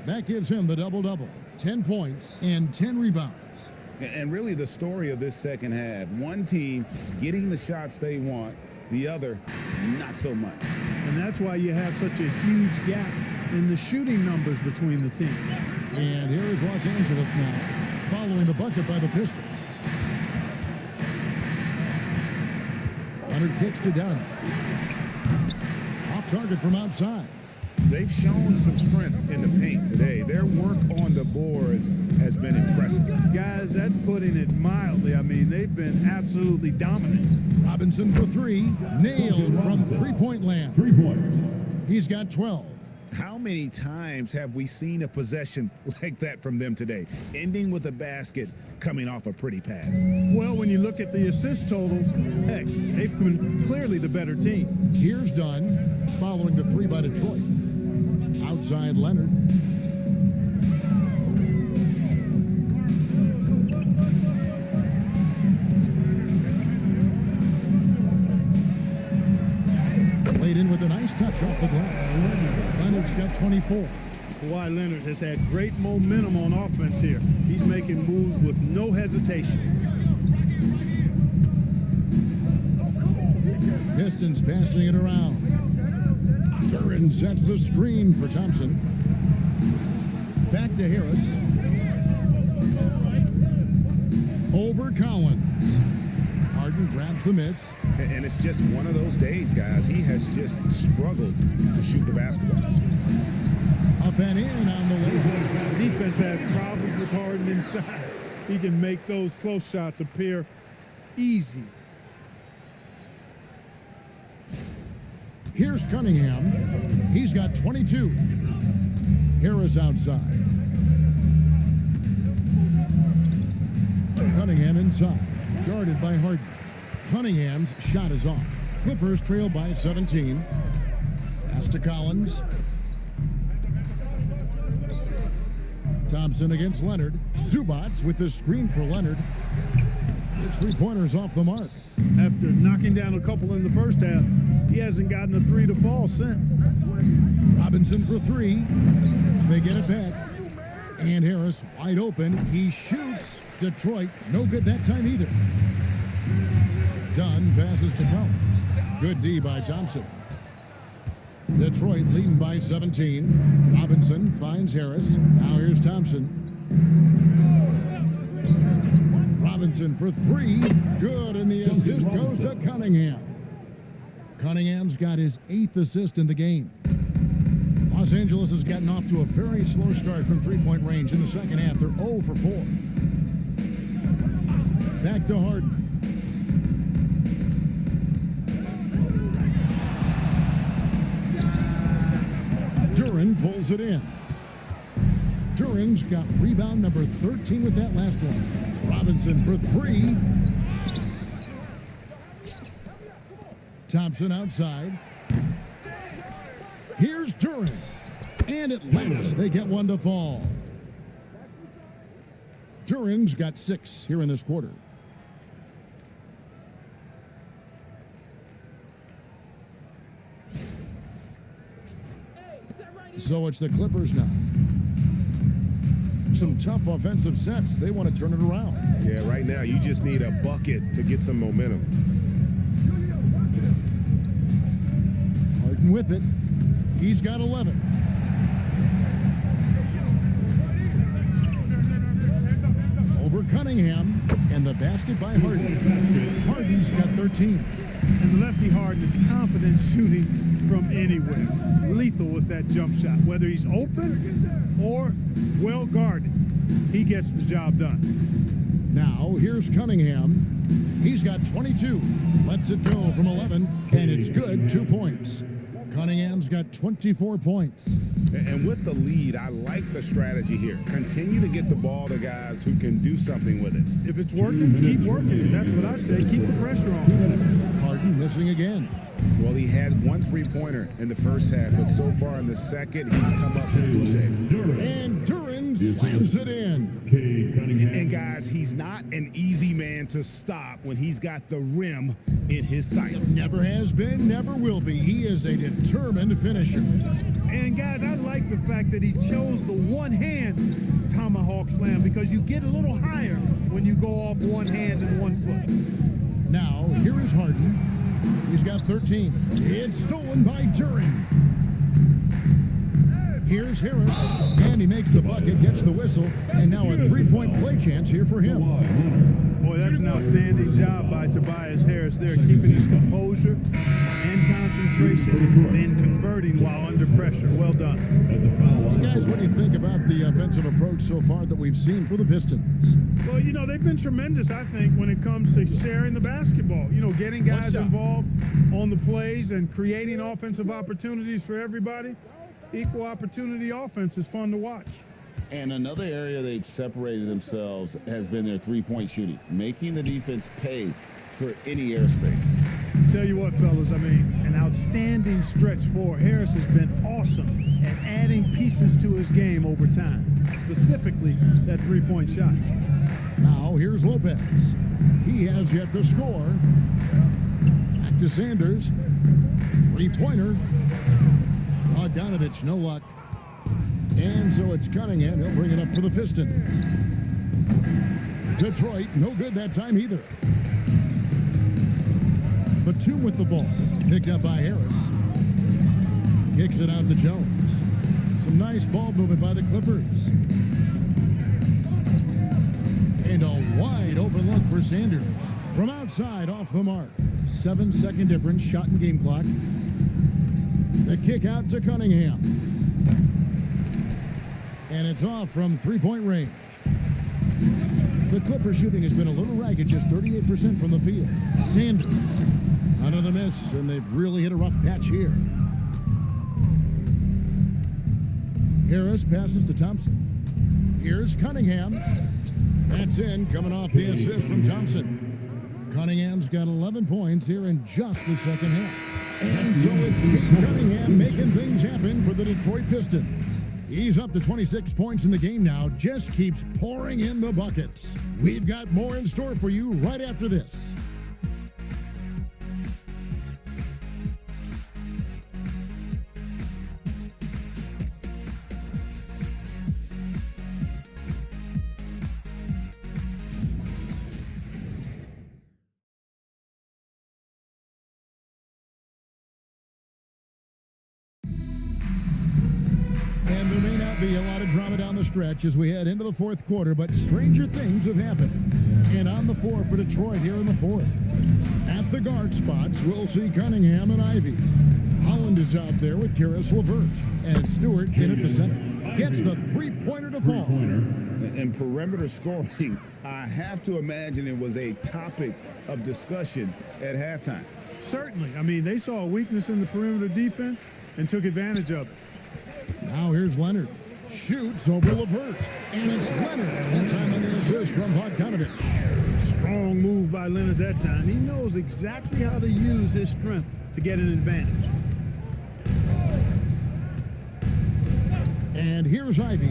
Speaker 2: That gives him the double-double. 10 points and 10 rebounds.
Speaker 7: And really the story of this second half. One team getting the shots they want, the other not so much.
Speaker 4: And that's why you have such a huge gap in the shooting numbers between the teams.
Speaker 2: And here is Los Angeles now, following the bucket by the Pistons. Leonard kicks to Dunn. Off target from outside.
Speaker 7: They've shown some strength in the paint today. Their work on the boards has been impressive.
Speaker 4: Guys, that's putting it mildly. I mean, they've been absolutely dominant.
Speaker 2: Robinson for 3, nailed from three-point land.
Speaker 5: 3 points.
Speaker 2: He's got 12.
Speaker 7: How many times have we seen a possession like that from them today, ending with a basket coming off a pretty pass?
Speaker 4: Well, when you look at the assist totals, heck, they've been clearly the better team.
Speaker 2: Here's Dunn, following the 3 by Detroit. Outside Leonard. Played in with a nice touch off the glass. Leonard's got 24.
Speaker 4: Kawhi Leonard has had great momentum on offense here. He's making moves with no hesitation.
Speaker 2: Pistons passing it around. Duran sets the screen for Thompson. Back to Harris. Over Collins. Harden grabs the miss.
Speaker 7: And it's just one of those days, guys. He has just struggled to shoot the basketball.
Speaker 2: Up and in on the layup.
Speaker 4: Defense has problems with Harden inside. He can make those close shots appear easy.
Speaker 2: Here's Cunningham. He's got 22. Harris outside. Cunningham inside. Guarded by Harden. Cunningham's shot is off. Clippers trail by 17. Pass to Collins. Thompson against Leonard. Zubats with the screen for Leonard. His three-pointers off the mark.
Speaker 4: After knocking down a couple in the first half, he hasn't gotten a three to fall since.
Speaker 2: Robinson for three. They get it back. And Harris wide open. He shoots. Detroit, no good that time either. Dunn passes to Collins. Good D by Thompson. Detroit leading by 17. Robinson finds Harris. Now here's Thompson. Robinson for three. Good, and the assist goes to Cunningham. Cunningham's got his 8th assist in the game. Los Angeles has gotten off to a very slow start from three-point range in the second half. They're 0 for 4. Back to Harden. Duran pulls it in. Duran's got rebound number 13 with that last one. Robinson for three. Thompson outside. Here's Duran. And at last, they get one to fall. Duran's got 6 here in this quarter. So it's the Clippers now. Some tough offensive sets. They want to turn it around.
Speaker 11: Yeah, right now you just need a bucket to get some momentum.
Speaker 2: Harden with it. He's got 11. Over Cunningham, and the basket by Harden. Harden's got 13.
Speaker 4: And the lefty Harden is confident shooting from anywhere. Lethal with that jump shot. Whether he's open or well guarded, he gets the job done.
Speaker 2: Now, here's Cunningham. He's got 22. Lets it go from 11, and it's good. 2 points. Cunningham's got 24 points.
Speaker 11: And with the lead, I like the strategy here. Continue to get the ball to guys who can do something with it.
Speaker 4: If it's working, keep working it. That's what I say. Keep the pressure on.
Speaker 2: Harden missing again.
Speaker 11: Well, he had 1 3-pointer in the first half, but so far in the second, he's come up with goose eggs.
Speaker 2: And Duran slams it in.
Speaker 11: And guys, he's not an easy man to stop when he's got the rim in his sights.
Speaker 2: Never has been, never will be. He is a determined finisher.
Speaker 4: And guys, I like the fact that he chose the one-hand tomahawk slam because you get a little higher when you go off one hand and 1 foot.
Speaker 2: Now, here is Harden. He's got 13. It's stolen by Duran. Here's Harris, and he makes the bucket, gets the whistle, and now a 3-point play chance here for him.
Speaker 4: Boy, that's an outstanding job by Tobias Harris there, keeping his composure and concentration, then converting while under pressure. Well done.
Speaker 2: Hey guys, what do you think about the offensive approach so far that we've seen for the Pistons?
Speaker 4: Well, you know, they've been tremendous, I think, when it comes to sharing the basketball. You know, getting guys involved on the plays and creating offensive opportunities for everybody. Equal opportunity offense is fun to watch.
Speaker 3: And another area they've separated themselves has been their three-point shooting, making the defense pay for any airspace.
Speaker 4: Tell you what, fellas, I mean, an outstanding stretch for Harris has been awesome at adding pieces to his game over time, specifically that three-point shot.
Speaker 2: Now, here's Lopez. He has yet to score. Back to Sanders. Three-pointer. Bogdanovich, no luck. And so it's Cunningham. He'll bring it up for the Pistons. Detroit, no good that time either. Batum with the ball. Picked up by Harris. Kicks it out to Jones. Some nice ball movement by the Clippers. And a wide open look for Sanders. From outside, off the mark. 7-second difference, shot and game clock. The kick out to Cunningham. And it's off from three-point range. The Clippers shooting has been a little ragged, just 38% from the field. Sanders, another miss, and they've really hit a rough patch here. Harris passes to Thompson. Here's Cunningham. That's in, coming off the assist from Thompson. Cunningham Cunningham's got 11 points here in just the second half. And so it's Cade Cunningham making things happen for the Detroit Pistons. He's up to 26 points in the game now, just keeps pouring in the buckets. We've got more in store for you right after this. And there may not be a lot of drama down the stretch as we head into the fourth quarter, but stranger things have happened. And on the floor for Detroit here in the fourth. At the guard spots, we'll see Cunningham and Ivy. Holland is out there with Karis LeVert. And Stewart in at the center. Gets the three-pointer to fall.
Speaker 3: And perimeter scoring, I have to imagine it was a topic of discussion at halftime.
Speaker 4: Certainly. I mean, they saw a weakness in the perimeter defense and took advantage of it.
Speaker 2: Now here's Leonard. Shoots over LeVert. And it's Leonard. That time on the assist from Bogdanovich.
Speaker 4: Strong move by Leonard that time. He knows exactly how to use his strength to get an advantage.
Speaker 2: And here's Ivy.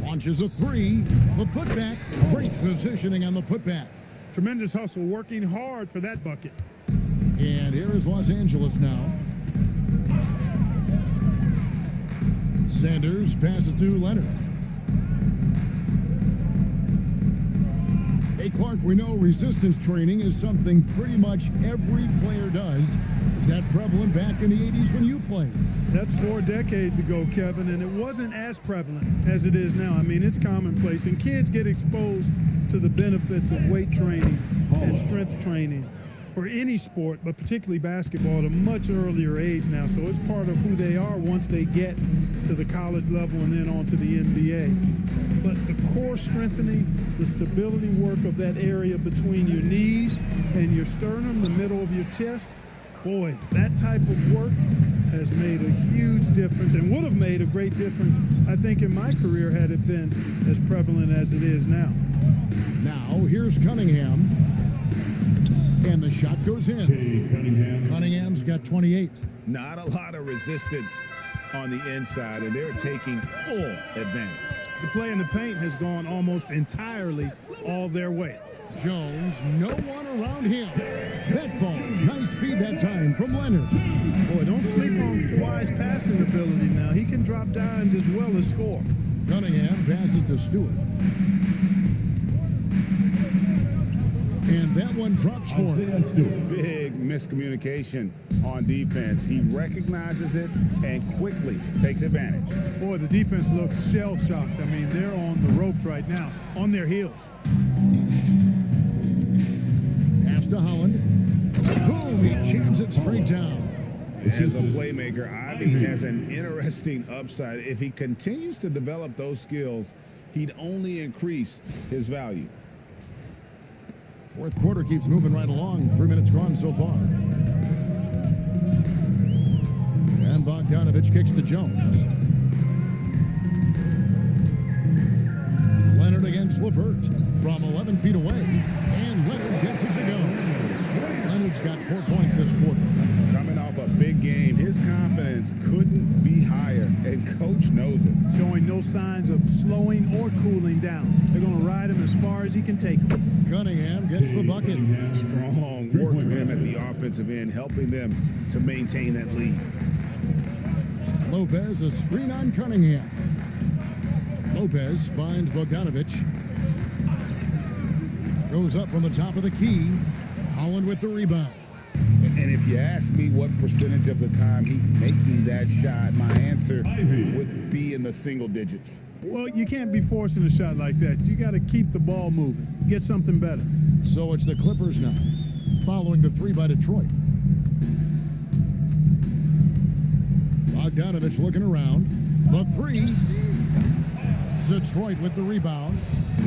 Speaker 2: Launches a three. The putback. Great positioning on the putback.
Speaker 4: Tremendous hustle, working hard for that bucket.
Speaker 2: And here is Los Angeles now. Sanders passes to Leonard. Hey, Clark, we know resistance training is something pretty much every player does. Is that prevalent back in the 80s when you played?
Speaker 4: That's 4 decades ago, Kevin, and it wasn't as prevalent as it is now. I mean, it's commonplace, and kids get exposed to the benefits of weight training and strength training for any sport, but particularly basketball, at a much earlier age now. So it's part of who they are once they get to the college level and then on to the NBA. But the core strengthening, the stability work of that area between your knees and your sternum, the middle of your chest, boy, that type of work has made a huge difference and would have made a great difference, I think, in my career had it been as prevalent as it is now.
Speaker 2: Now, here's Cunningham. And the shot goes in. Cunningham's got 28.
Speaker 3: Not a lot of resistance on the inside, and they're taking full advantage.
Speaker 4: The play in the paint has gone almost entirely all their way.
Speaker 2: Jones, no one around him. That ball, nice feed that time from Leonard.
Speaker 4: Boy, don't sleep on Kawhi's passing ability now. He can drop dimes as well as score.
Speaker 2: Cunningham passes to Stewart. And that one drops for him.
Speaker 3: Big miscommunication on defense. He recognizes it and quickly takes advantage.
Speaker 4: Boy, the defense looks shell-shocked. I mean, they're on the ropes right now, on their heels.
Speaker 2: Pass to Holland. Boom, he jams it straight down.
Speaker 3: As a playmaker, Ivy has an interesting upside. If he continues to develop those skills, he'd only increase his value.
Speaker 2: Fourth quarter keeps moving right along. 3 minutes gone so far. And Bogdanovich kicks to Jones. Leonard against LeVert from 11 feet away. And Leonard gets it to go. Leonard's got 4 points this quarter.
Speaker 3: Coming off a big game, his confidence couldn't be higher, and coach knows it.
Speaker 4: Showing no signs of slowing or cooling down. They're going to ride him as far as he can take him.
Speaker 2: Cunningham gets the bucket.
Speaker 3: Strong work for him at the offensive end, helping them to maintain that lead.
Speaker 2: Lopez, a screen on Cunningham. Lopez finds Bogdanovich. Goes up from the top of the key. Holland with the rebound.
Speaker 3: And if you ask me what percentage of the time he's making that shot, my answer would be in the single digits.
Speaker 4: Well, you can't be forcing a shot like that. You got to keep the ball moving. Get something better.
Speaker 2: So it's the Clippers now, following the three by Detroit. Bogdanovich looking around. The three. Detroit with the rebound.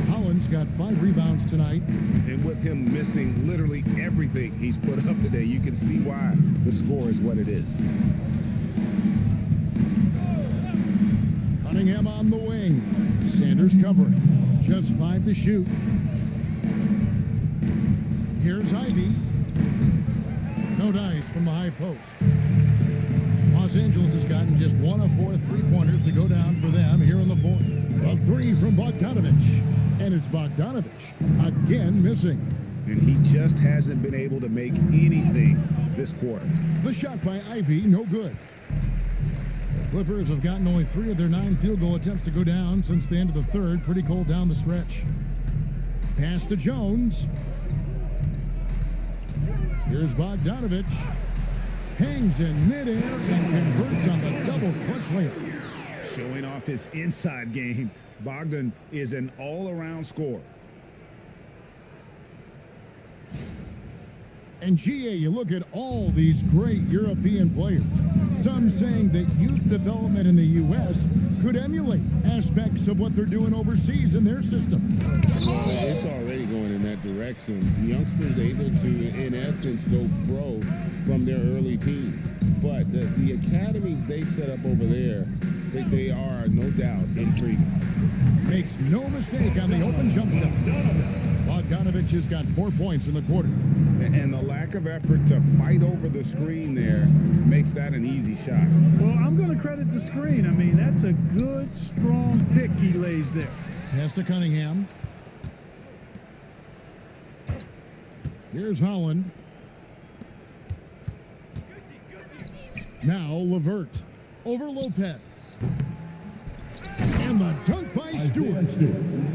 Speaker 2: Holland's got 5 rebounds tonight.
Speaker 3: And with him missing literally everything he's put up today, you can see why the score is what it is.
Speaker 2: Cunningham on the wing. Sanders covering. Just 5 to shoot. Here's Ivy. No dice from the high post. Los Angeles has gotten just 1 of 4 three-pointers to go down for them here in the fourth. A three from Bogdanovich. And it's Bogdanovich again missing.
Speaker 7: And he just hasn't been able to make anything this quarter.
Speaker 2: The shot by Ivy, no good. Clippers have gotten only 3 of their 9 field goal attempts to go down since the end of the third. Pretty cold down the stretch. Pass to Jones. Here's Bogdanovich. Hangs in midair and converts on the double clutch layup.
Speaker 7: Showing off his inside game, Bogdan is an all-around scorer.
Speaker 2: And GA, you look at all these great European players. Some saying that youth development in the U.S. could emulate aspects of what they're doing overseas in their system.
Speaker 3: Well, it's already going in that direction. Youngsters able to, in essence, go pro from their early teens. But the academies they've set up over there, they are, no doubt, intriguing.
Speaker 2: Makes no mistake on the open jump shot. Bogdanovich has got 4 points in the quarter.
Speaker 7: And the lack of effort to fight over the screen there makes that an easy shot.
Speaker 4: Well, I'm going to credit the screen. I mean, that's a good, strong pick he lays there.
Speaker 2: Pass to Cunningham. Here's Holland. Now Levert over Lopez. And the dunk by Stewart.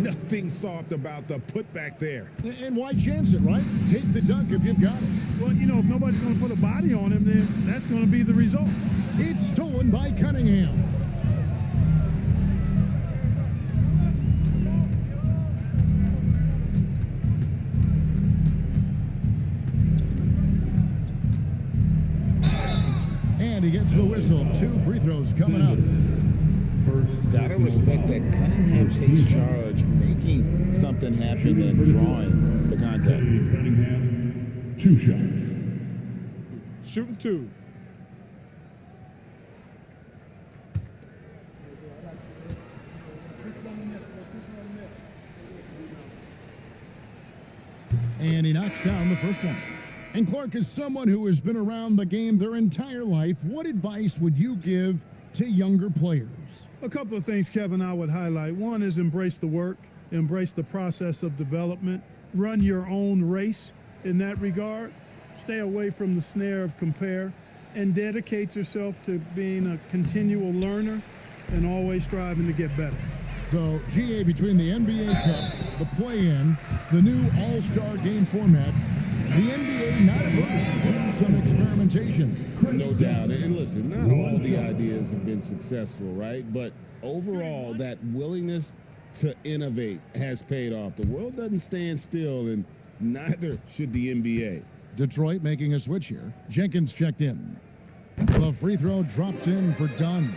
Speaker 7: Nothing soft about the putback there.
Speaker 2: And why chance it, right? Take the dunk if you've got it.
Speaker 4: Well, you know, if nobody's going to put a body on him, then that's going to be the result.
Speaker 2: It's stolen by Cunningham. And he gets the whistle. 2 free throws coming up.
Speaker 3: Gotta respect that Cunningham takes charge, making something happen and drawing the contact.
Speaker 5: Cunningham, 2 shots.
Speaker 9: Shooting 2.
Speaker 2: And he knocks down the first one. And Clark, is someone who has been around the game their entire life, what advice would you give to younger players?
Speaker 4: A couple of things, Kevin, I would highlight. One is embrace the work, embrace the process of development, run your own race in that regard, stay away from the snare of compare, and dedicate yourself to being a continual learner and always striving to get better.
Speaker 2: So, GA, between the NBA Cup, the play-in, the new All-Star game format, the NBA not averse to some experimentation.
Speaker 3: No doubt. And listen, not all the ideas have been successful, right? But overall, that willingness to innovate has paid off. The world doesn't stand still, and neither should the NBA.
Speaker 2: Detroit making a switch here. Jenkins checked in. The free throw drops in for Dunn.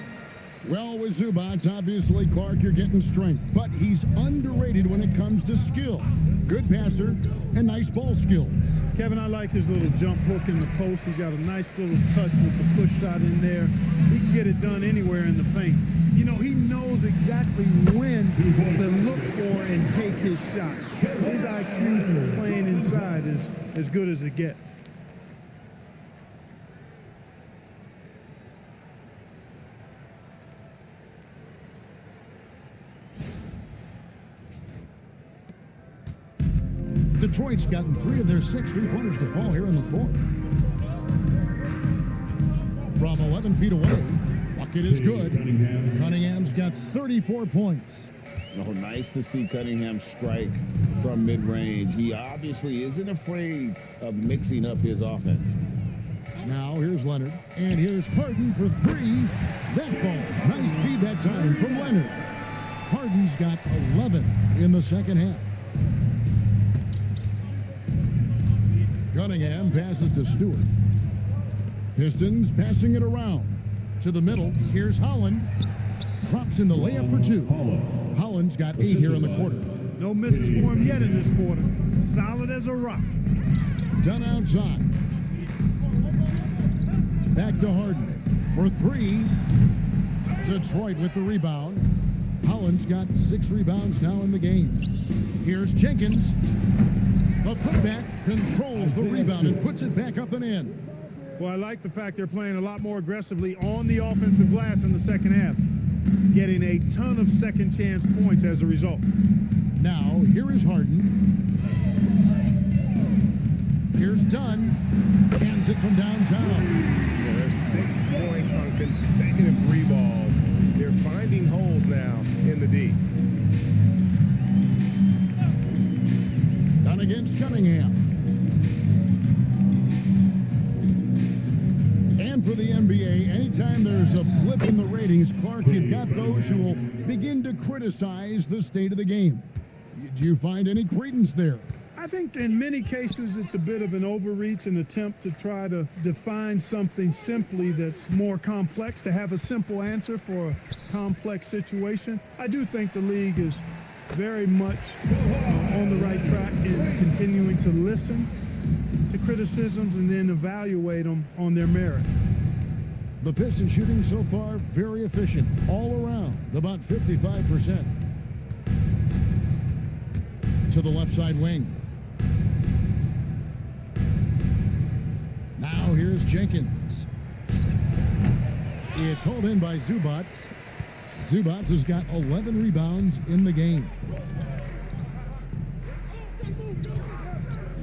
Speaker 2: Well, with Zubats, obviously, Clark, you're getting strength, but he's underrated when it comes to skill. Good passer and nice ball skills.
Speaker 4: Kevin, I like his little jump hook in the post. He's got a nice little touch with the push shot in there. He can get it done anywhere in the paint. You know, he knows exactly when to look for and take his shots. His IQ playing inside is as good as it gets.
Speaker 2: Detroit's gotten 3 of their 6 three-pointers to fall here in the fourth. From 11 feet away, bucket is good. Cunningham's got 34 points.
Speaker 3: Oh, nice to see Cunningham strike from mid-range. He obviously isn't afraid of mixing up his offense.
Speaker 2: Now here's Leonard, and here's Harden for 3. That ball, nice feed that time from Leonard. Harden's got 11 in the second half. Cunningham passes to Stewart. Pistons passing it around. To the middle, here's Holland. Drops in the layup for 2. Holland's got 8 here in the quarter.
Speaker 4: No misses for him yet in this quarter. Solid as a rock.
Speaker 2: Done outside. Back to Harden for 3. Detroit with the rebound. Holland's got 6 rebounds now in the game. Here's Jenkins. The putback controls the rebound and puts it back up and in.
Speaker 4: Well, I like the fact they're playing a lot more aggressively on the offensive glass in the second half, getting a ton of second chance points as a result.
Speaker 2: Now, here is Harden. Here's Dunn. Hands it from downtown.
Speaker 7: There's 6 points on consecutive free balls. They're finding holes now in the D.
Speaker 2: Dunn against Cunningham. And for the NBA, anytime there's a blip in the ratings, Clark, you've got those who will begin to criticize the state of the game. Do you find any credence there?
Speaker 4: I think in many cases it's a bit of an overreach, an attempt to try to define something simply that's more complex, to have a simple answer for a complex situation. I do think the league is very much on the right track in continuing to listen to criticisms and then evaluate them on their merit.
Speaker 2: The Pistons shooting so far very efficient all around, about 55%. To the left side wing. Now here's Jenkins. It's hauled in by Zubats. Zubats has got 11 rebounds in the game.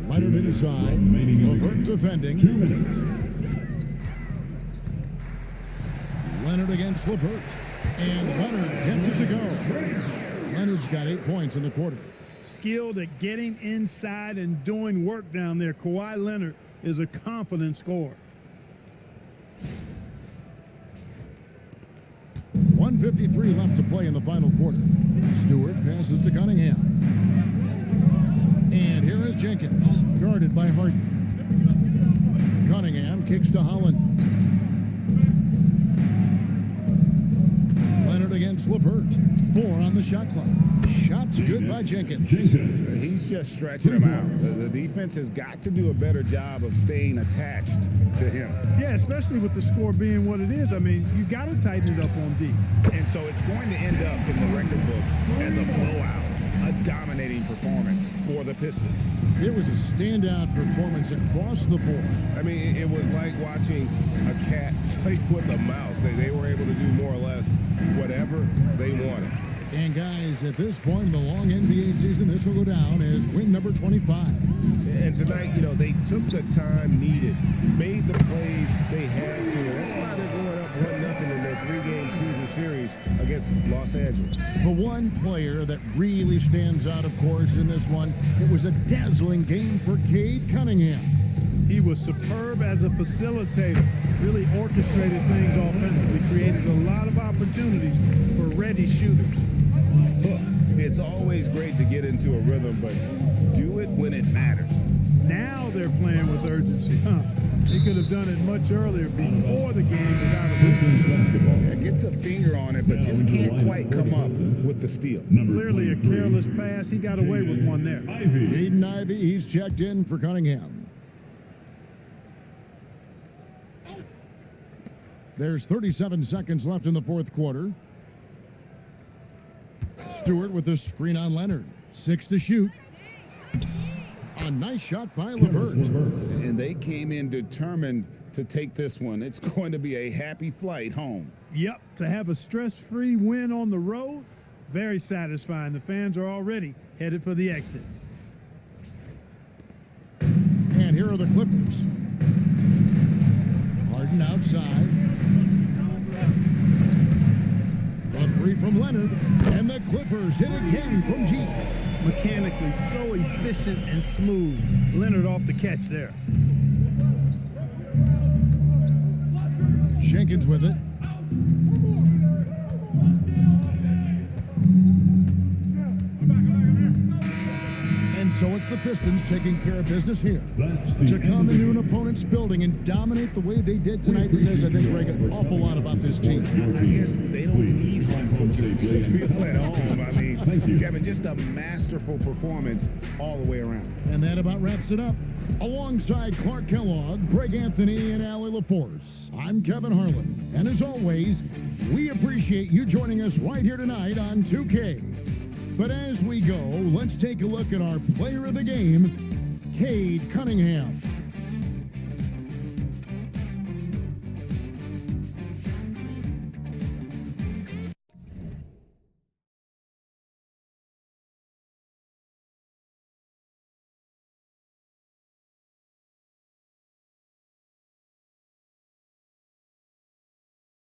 Speaker 2: Leonard inside. Levert defending.
Speaker 5: 2 minutes.
Speaker 2: Leonard against Levert. And Leonard gets it to go. Leonard's got 8 points in the quarter.
Speaker 4: Skilled at getting inside and doing work down there. Kawhi Leonard is a confident scorer.
Speaker 2: 1:53 left to play in the final quarter. Stewart passes to Cunningham. And here is Jenkins, guarded by Harden. Cunningham kicks to Holland. Leonard against Levert. 4 on the shot clock. Shots good by Jenkins.
Speaker 7: He's just stretching him out. The defense has got to do a better job of staying attached to him.
Speaker 4: Yeah, especially with the score being what it is. I mean, you got to tighten it up on D.
Speaker 7: And so it's going to end up in the record books as a blowout, a dominating performance for the Pistons.
Speaker 2: It was a standout performance across the board.
Speaker 7: I mean, it was like watching a cat play with a mouse. They were able to do more or less whatever they wanted.
Speaker 2: And guys, at this point in the long NBA season, this will go down as win number 25.
Speaker 7: And tonight, they took the time needed, made the plays they had to. That's why they're going up 1-0 in their 3-game season series against Los Angeles.
Speaker 2: The one player that really stands out, of course, in this one, it was a dazzling game for Cade Cunningham.
Speaker 4: He was superb as a facilitator, really orchestrated things offensively, created a lot of opportunities for ready shooters.
Speaker 7: Look, it's always great to get into a rhythm, but do it when it matters.
Speaker 4: Now they're playing with urgency. They could have done it much earlier before the game without a rhythm.
Speaker 7: Yeah, gets a finger on it, but just can't quite come up with the steal.
Speaker 4: Clearly a careless pass. He got away with one there.
Speaker 2: Jaden Ivey, he's checked in for Cunningham. There's 37 seconds left in the fourth quarter. Stewart with the screen on Leonard. 6 to shoot. A nice shot by Levert.
Speaker 7: And they came in determined to take this one. It's going to be a happy flight home.
Speaker 4: Yep, to have a stress-free win on the road, very satisfying. The fans are already headed for the exits.
Speaker 2: And here are the Clippers. Harden outside. A 3 from Leonard. And the Clippers hit again from deep.
Speaker 4: Mechanically so efficient and smooth. Leonard off the catch there.
Speaker 2: Jenkins with it. And so it's the Pistons taking care of business here. To come into an opponent's building and dominate the way they did tonight says, I think, Greg, an awful lot about this team.
Speaker 7: I guess they don't need home court to feel at home. I mean, Kevin, just a masterful performance all the way around.
Speaker 2: And that about wraps it up. Alongside Clark Kellogg, Greg Anthony, and Allie LaForce, I'm Kevin Harlan. And as always, we appreciate you joining us right here tonight on 2K. But as we go, let's take a look at our player of the game, Cade Cunningham.